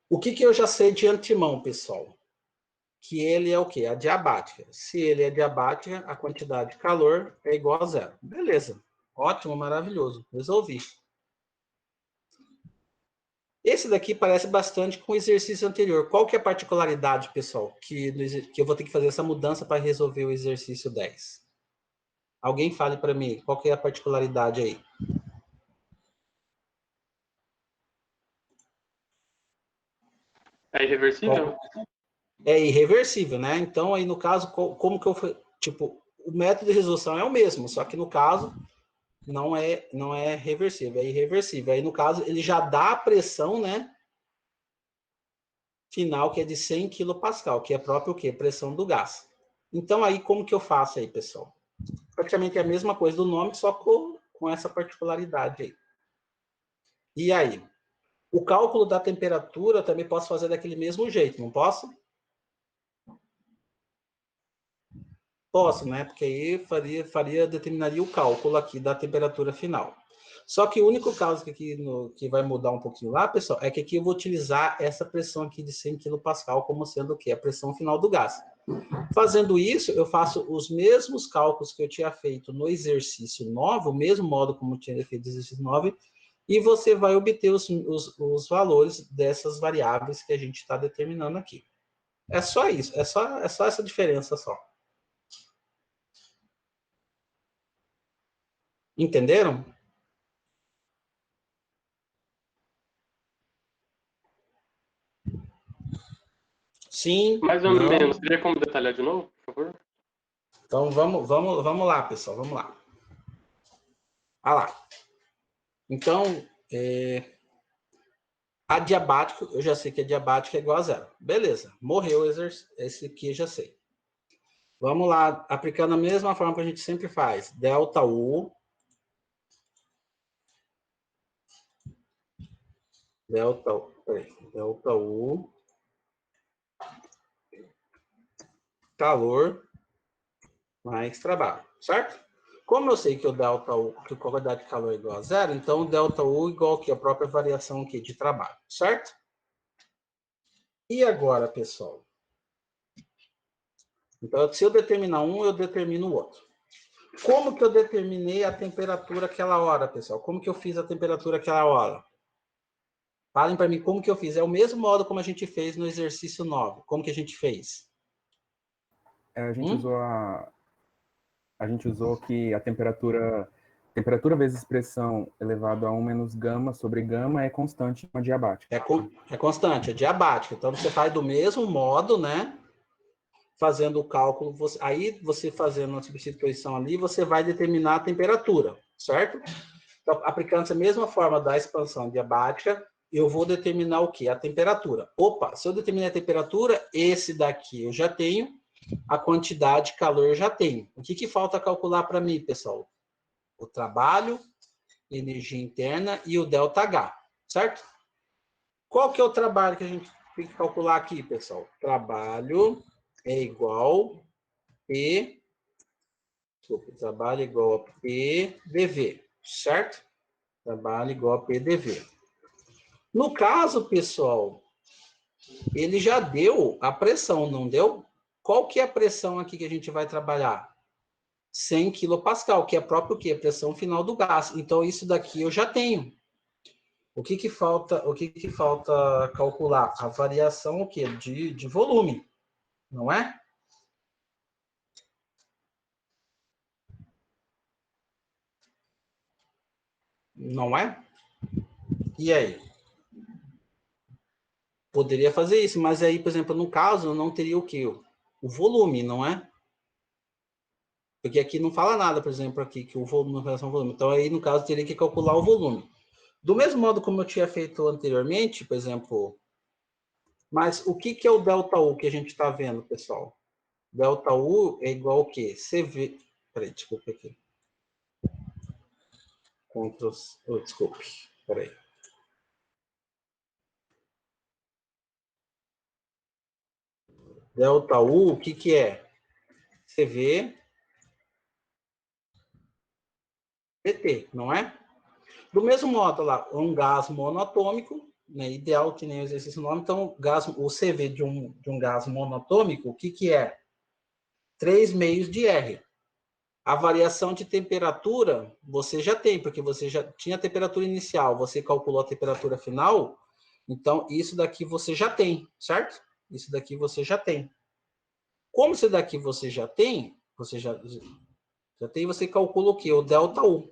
S1: O que eu já sei de antemão, pessoal? Que ele é o quê? Adiabática. Se ele é adiabática, a quantidade de calor é igual a zero. Beleza. Ótimo, maravilhoso. Resolvi. Esse daqui parece bastante com o exercício anterior. Qual que é a particularidade, pessoal, que eu vou ter que fazer essa mudança para resolver o exercício 10? Alguém fale para mim, qual que é a particularidade aí?
S5: É irreversível?
S1: É irreversível, né? Então, aí no caso, como que eu... Tipo, o método de resolução é o mesmo, só que no caso, não é reversível, é irreversível. Aí no caso, ele já dá a pressão, né? Final, que é de 100 kPa, que é próprio o quê? Pressão do gás. Então, aí, como que eu faço aí, pessoal? Praticamente é a mesma coisa do nome, só com essa particularidade aí. E aí? O cálculo da temperatura eu também posso fazer daquele mesmo jeito, não posso? Posso, né? Porque aí determinaria o cálculo aqui da temperatura final. Só que o único caso que vai mudar um pouquinho lá, pessoal, é que aqui eu vou utilizar essa pressão aqui de 100 kPa como sendo o quê? A pressão final do gás. Fazendo isso, eu faço os mesmos cálculos que eu tinha feito no exercício 9, o mesmo modo como eu tinha feito no exercício 9, e você vai obter os valores dessas variáveis que a gente está determinando aqui. É só isso, é só essa diferença só. Entenderam? Sim,
S5: Mais ou
S1: não.
S5: menos. Teria como detalhar de novo, por favor?
S1: Então vamos lá, pessoal, vamos lá. Ah lá. Então, adiabático, eu já sei que adiabático é igual a zero. Beleza, morreu esse aqui, já sei. Vamos lá, aplicando a mesma forma que a gente sempre faz. Delta U. Delta U. Calor mais trabalho, certo? Como eu sei que o delta U, que a quantidade de calor é igual a zero, então o delta U igual que a própria variação aqui de trabalho, certo? E agora, pessoal? Então, se eu determinar um, eu determino o outro. Como que eu determinei a temperatura aquela hora, pessoal? Como que eu fiz a temperatura aquela hora? Falem para mim como que eu fiz. É o mesmo modo como a gente fez no exercício 9. Como que a gente fez?
S2: A gente usou que a temperatura vezes pressão elevado a 1 menos gama sobre gama é constante adiabática.
S1: É constante, é diabática. Então, você faz do mesmo modo, né? Fazendo o cálculo, aí você fazendo a substituição ali, você vai determinar a temperatura, certo? Então, aplicando essa mesma forma da expansão diabática, eu vou determinar o quê? A temperatura. Opa, se eu determinar a temperatura, esse daqui eu já tenho, a quantidade de calor eu já tenho. O que falta calcular para mim, pessoal? O trabalho, energia interna e o ΔH, certo? Qual que é o trabalho que a gente tem que calcular aqui, pessoal? Trabalho é igual P, trabalho é igual a PdV, certo? Trabalho igual a PdV. No caso, pessoal, ele já deu a pressão, não deu? Qual que é a pressão aqui que a gente vai trabalhar? 100 kPa, que é próprio o quê? A pressão final do gás. Então, isso daqui eu já tenho. O que falta calcular? A variação o quê? De volume, não é? Não é? E aí? Poderia fazer isso, mas aí, por exemplo, no caso, não teria o quê? O volume, não é? Porque aqui não fala nada, por exemplo, aqui, que o volume, em relação ao volume. Então, aí, no caso, teria que calcular o volume. Do mesmo modo como eu tinha feito anteriormente, por exemplo, mas o que é o ΔU que a gente está vendo, pessoal? ΔU é igual ao quê? CV. Peraí, desculpa aqui. Desculpe. Peraí. ΔU, o que que é? CV dt, não é? Do mesmo modo lá, um gás monoatômico, né, ideal que nem o exercício nome, então o CV de um gás monoatômico, o que que é? 3 meios de R. A variação de temperatura você já tem, porque você já tinha a temperatura inicial, você calculou a temperatura final, então isso daqui você já tem, certo? Isso daqui você já tem. Como isso daqui você já tem, você calcula o quê? O ΔU.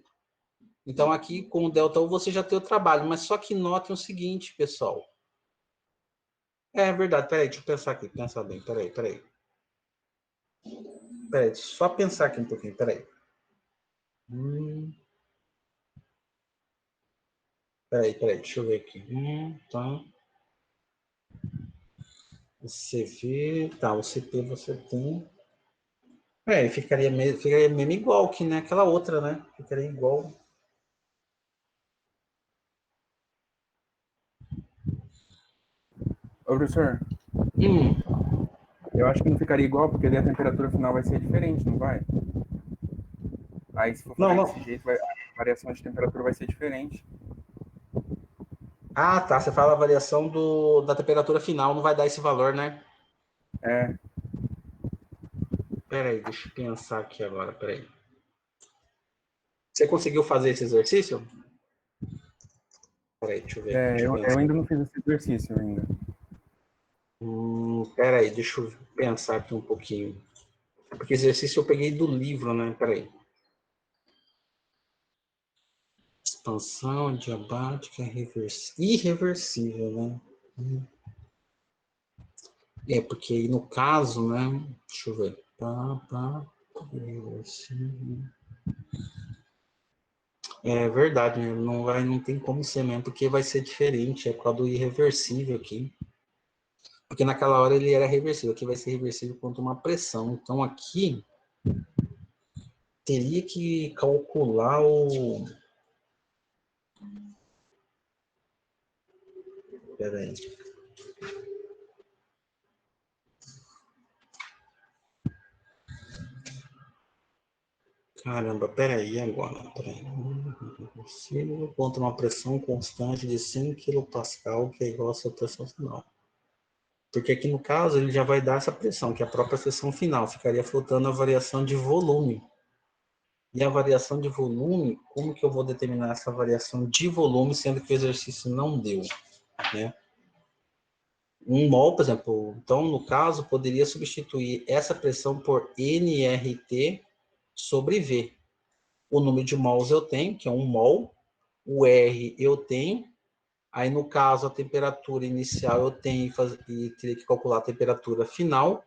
S1: Então aqui com o ΔU você já tem o trabalho, mas só que notem o seguinte, pessoal. É verdade, peraí, deixa eu pensar aqui, pensar bem, peraí. Peraí, só pensar aqui um pouquinho, peraí. Peraí, deixa eu ver aqui. Tá. O CV, tá, o CP você tem. Ficaria mesmo igual que né, aquela outra, né? Ficaria igual.
S2: Ô, professor,
S1: Hum,
S2: eu acho que não ficaria igual, porque daí a temperatura final vai ser diferente, não vai? Aí, se for
S1: não,
S2: fazer
S1: não.
S2: desse jeito, a variação de temperatura vai ser diferente.
S1: Ah, tá. Você fala a variação da temperatura final, não vai dar esse valor, né?
S2: É,
S1: Peraí, deixa eu pensar aqui agora, peraí. Você conseguiu fazer esse exercício? Peraí, deixa eu ver aqui, deixa eu
S2: eu
S1: pensar.
S2: ainda não fiz esse exercício ainda.
S1: Peraí, deixa eu pensar aqui um pouquinho. Porque exercício eu peguei do livro, né? Peraí. Expansão adiabática irreversível, né? Porque aí no caso, né? Deixa eu ver. Irreversível. É verdade, né? Não tem como ser mesmo, porque vai ser diferente. É por causa do irreversível aqui. Porque naquela hora ele era reversível. Aqui vai ser reversível quanto uma pressão. Então aqui teria que calcular o. Peraí. Caramba, peraí agora. Peraí. Reversível contra uma pressão constante de 100 kPa, que é igual à sua pressão final. Porque aqui no caso ele já vai dar essa pressão, que é a própria pressão final. Ficaria faltando a variação de volume. E a variação de volume, como que eu vou determinar essa variação de volume, sendo que o exercício não deu, né? Um mol, por exemplo, então, no caso, poderia substituir essa pressão por nRT sobre V. O número de mols eu tenho, que é 1 mol, o R eu tenho, aí no caso a temperatura inicial eu tenho e teria que calcular a temperatura final,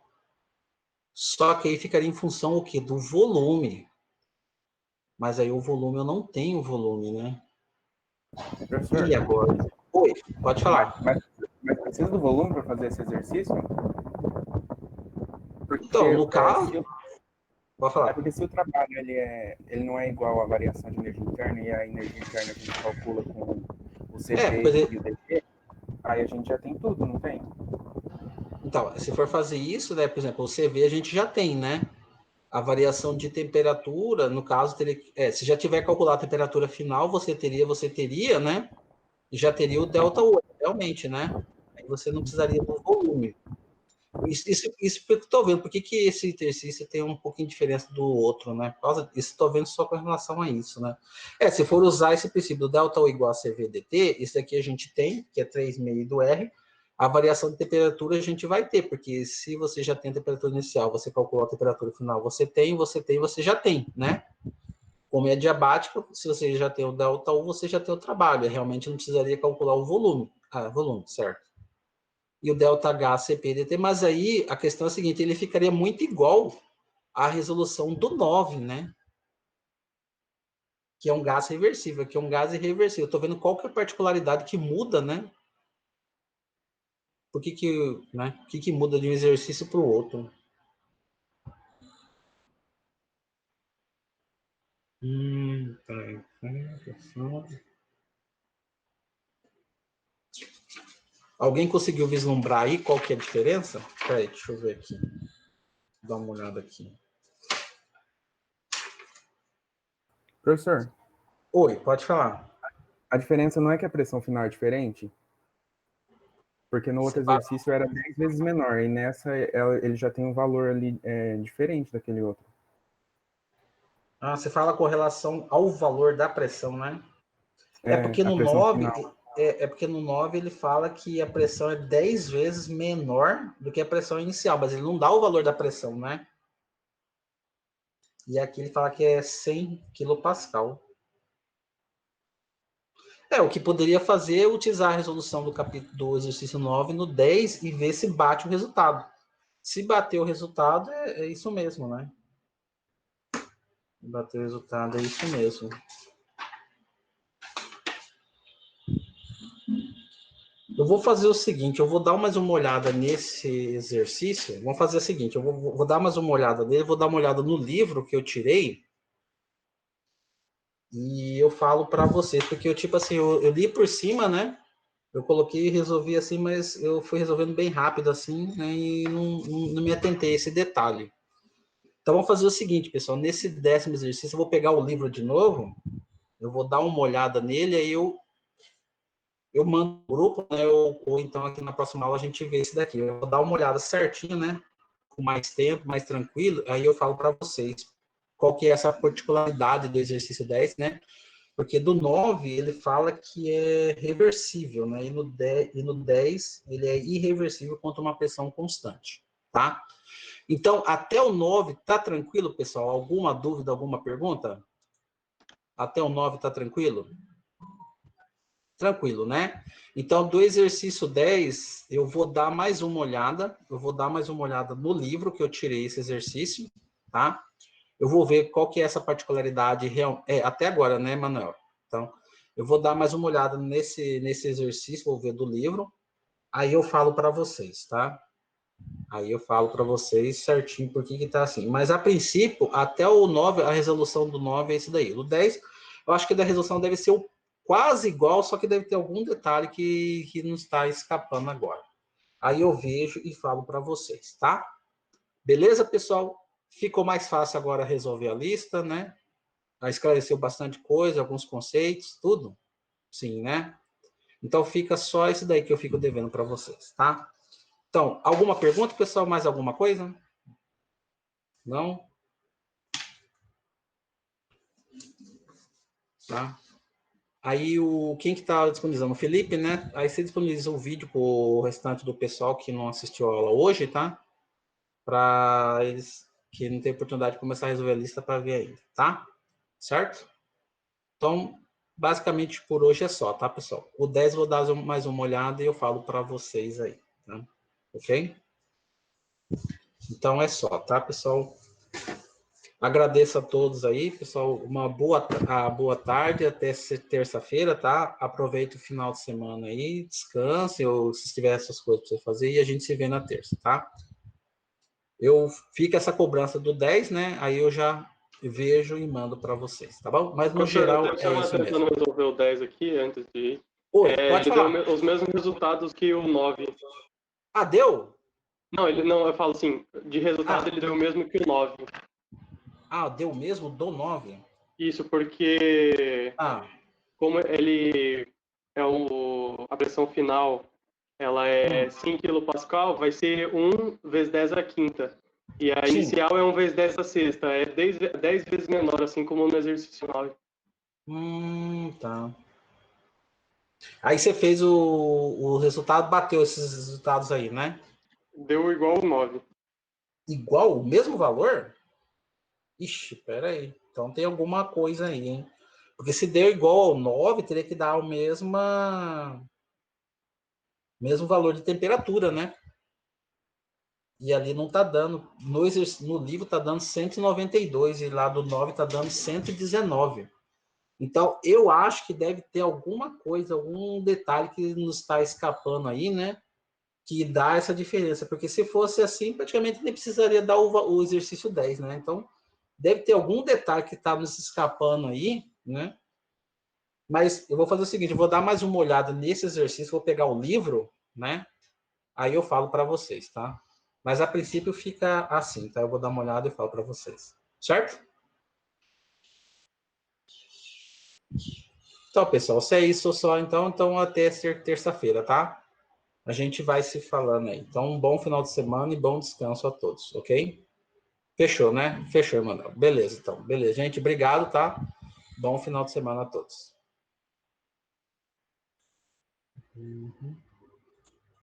S1: só que aí ficaria em função o quê? Do volume. Mas aí o volume eu não tenho volume, né?
S2: Professor,
S1: E agora? Oi, pode
S2: mas,
S1: falar.
S2: mas, mas precisa do volume para fazer esse exercício?
S1: Então,
S2: Porque,
S1: no caso, pode falar.
S2: porque se o trabalho ele não é igual à variação de energia interna, e a energia interna a gente calcula com o
S1: Pois
S2: CV
S1: é.
S2: e o DP, aí a gente já tem tudo, não tem?
S1: Então, se for fazer isso, né, por exemplo, o CV a gente já tem, né? A variação de temperatura, no caso, teria, se já tiver calculado a temperatura final, você teria, né? Já teria o ΔU, realmente, né? Aí você não precisaria do volume. Isso que eu estou vendo. Por que, que esse exercício tem um pouquinho de diferença do outro, né? Por causa disso, estou vendo só com relação a isso, né? Se for usar esse princípio do ΔU igual a CVDT, isso aqui a gente tem, que é 3,5 do R. A variação de temperatura a gente vai ter, porque se você já tem a temperatura inicial, você calculou a temperatura final, você já tem, né? Como é diabático, se você já tem o ΔU, você já tem o trabalho. Realmente não precisaria calcular o volume. Volume, certo? E o ΔH CPDT, mas aí a questão é a seguinte, ele ficaria muito igual à resolução do 9, né? Que é um gás reversível, que é um gás irreversível. Eu tô vendo qual que é a particularidade que muda, né? Por que muda de um exercício para o outro? Peraí. Alguém conseguiu vislumbrar aí qual que é a diferença? Peraí, deixa eu ver aqui. Vou dar uma olhada aqui.
S2: Professor,
S1: Oi, pode falar.
S2: a diferença não é que a pressão final é diferente? Porque no outro exercício era 10 vezes menor, e nessa ele já tem um valor ali diferente daquele outro.
S1: Ah, você fala com relação ao valor da pressão, né? É porque
S2: a
S1: no
S2: pressão
S1: 9,
S2: final.
S1: porque no 9 ele fala que a pressão é 10 vezes menor do que a pressão inicial, mas ele não dá o valor da pressão, né? E aqui ele fala que é 100 kPa. O que poderia fazer é utilizar a resolução do exercício 9 no 10 e ver se bate o resultado. Se bater o resultado, é isso mesmo, né? Bater o resultado é isso mesmo. Eu vou fazer o seguinte, eu vou dar mais uma olhada nesse exercício. Vamos fazer o seguinte, eu vou dar mais uma olhada nele, vou dar uma olhada no livro que eu tirei e eu falo para vocês, porque eu, tipo assim, eu li por cima, né? Eu coloquei e resolvi assim, mas eu fui resolvendo bem rápido assim, né? E não me atentei a esse detalhe. Então, vamos fazer o seguinte, pessoal. Nesse 10º exercício, eu vou pegar o livro de novo, eu vou dar uma olhada nele, aí eu mando no grupo, né? Ou então aqui na próxima aula a gente vê esse daqui. Eu vou dar uma olhada certinho, né? Com mais tempo, mais tranquilo, aí eu falo para vocês qual que é essa particularidade do exercício 10, né? Porque do 9 ele fala que é reversível, né? E no 10 ele é irreversível contra uma pressão constante, tá? Então, até o 9 tá tranquilo, pessoal? Alguma dúvida, alguma pergunta? Até o 9 tá tranquilo? Tranquilo, né? Então, do exercício 10, eu vou dar mais uma olhada. Eu vou dar mais uma olhada no livro que eu tirei esse exercício, tá? Eu vou ver qual que é essa particularidade real. Até agora, né, Manuel? Então, eu vou dar mais uma olhada nesse exercício, vou ver do livro. Aí eu falo para vocês, tá? Aí eu falo para vocês certinho por que tá assim. Mas, a princípio, até o 9, a resolução do 9 é esse daí. O 10, eu acho que da resolução deve ser quase igual, só que deve ter algum detalhe que não está escapando agora. Aí eu vejo e falo para vocês, tá? Beleza, pessoal? Ficou mais fácil agora resolver a lista, né? Esclareceu bastante coisa, alguns conceitos, tudo? Sim, né? Então fica só esse daí que eu fico devendo para vocês, tá? Então, alguma pergunta, pessoal? Mais alguma coisa? Não? Tá? Aí, quem que está disponibilizando? O Felipe, né? Aí você disponibiliza o vídeo para o restante do pessoal que não assistiu a aula hoje, tá? Para eles que não têm oportunidade de começar a resolver a lista para ver ainda, tá? Certo? Então, basicamente por hoje é só, tá, pessoal? O 10 eu vou dar mais uma olhada e eu falo para vocês aí, tá? Ok? Então é só, tá, pessoal? Agradeço a todos aí, pessoal. Uma boa tarde, até terça-feira, tá? Aproveite o final de semana aí, descanse, ou se tiver essas coisas para você fazer, e a gente se vê na terça, tá? Fica essa cobrança do 10, né? Aí eu já vejo e mando para vocês, tá bom? Mas no geral
S5: Eu estava tentando resolver o 10 aqui antes de ir.
S1: Oi, pode
S5: Ele
S1: falar.
S5: deu os mesmos resultados que o 9.
S1: Ah, deu?
S5: Não, eu falo assim, de resultado ele deu o mesmo que o 9.
S1: Ah, deu mesmo do 9?
S5: Isso porque como ele é a pressão final, ela é 5 kPa, vai ser 1 vezes 10 a quinta. E a inicial é 1 vezes 10 a sexta. É 10 vezes menor, assim como no exercício 9.
S1: Tá. Aí você fez o resultado, bateu esses resultados aí, né?
S5: Deu igual o 9.
S1: Igual? O mesmo valor? Ixi, peraí. Então tem alguma coisa aí, hein? Porque se deu igual ao 9, teria que dar o mesmo valor de temperatura, né? E ali não tá dando. No livro tá dando 192 e lá do 9 tá dando 119. Então, eu acho que deve ter alguma coisa, algum detalhe que nos está escapando aí, né? Que dá essa diferença. Porque se fosse assim, praticamente nem precisaria dar o exercício 10, né? Então, deve ter algum detalhe que está nos escapando aí, né? Mas eu vou fazer o seguinte, eu vou dar mais uma olhada nesse exercício, vou pegar o livro, né? Aí eu falo para vocês, tá? Mas a princípio fica assim, tá? Eu vou dar uma olhada e falo para vocês. Certo? Então, pessoal, se é isso só, então até terça-feira, tá? A gente vai se falando aí. Então, um bom final de semana e bom descanso a todos, ok? Fechou, né? Fechou, Emanuel. Beleza, então. Beleza, gente. Obrigado, tá? Bom final de semana a todos.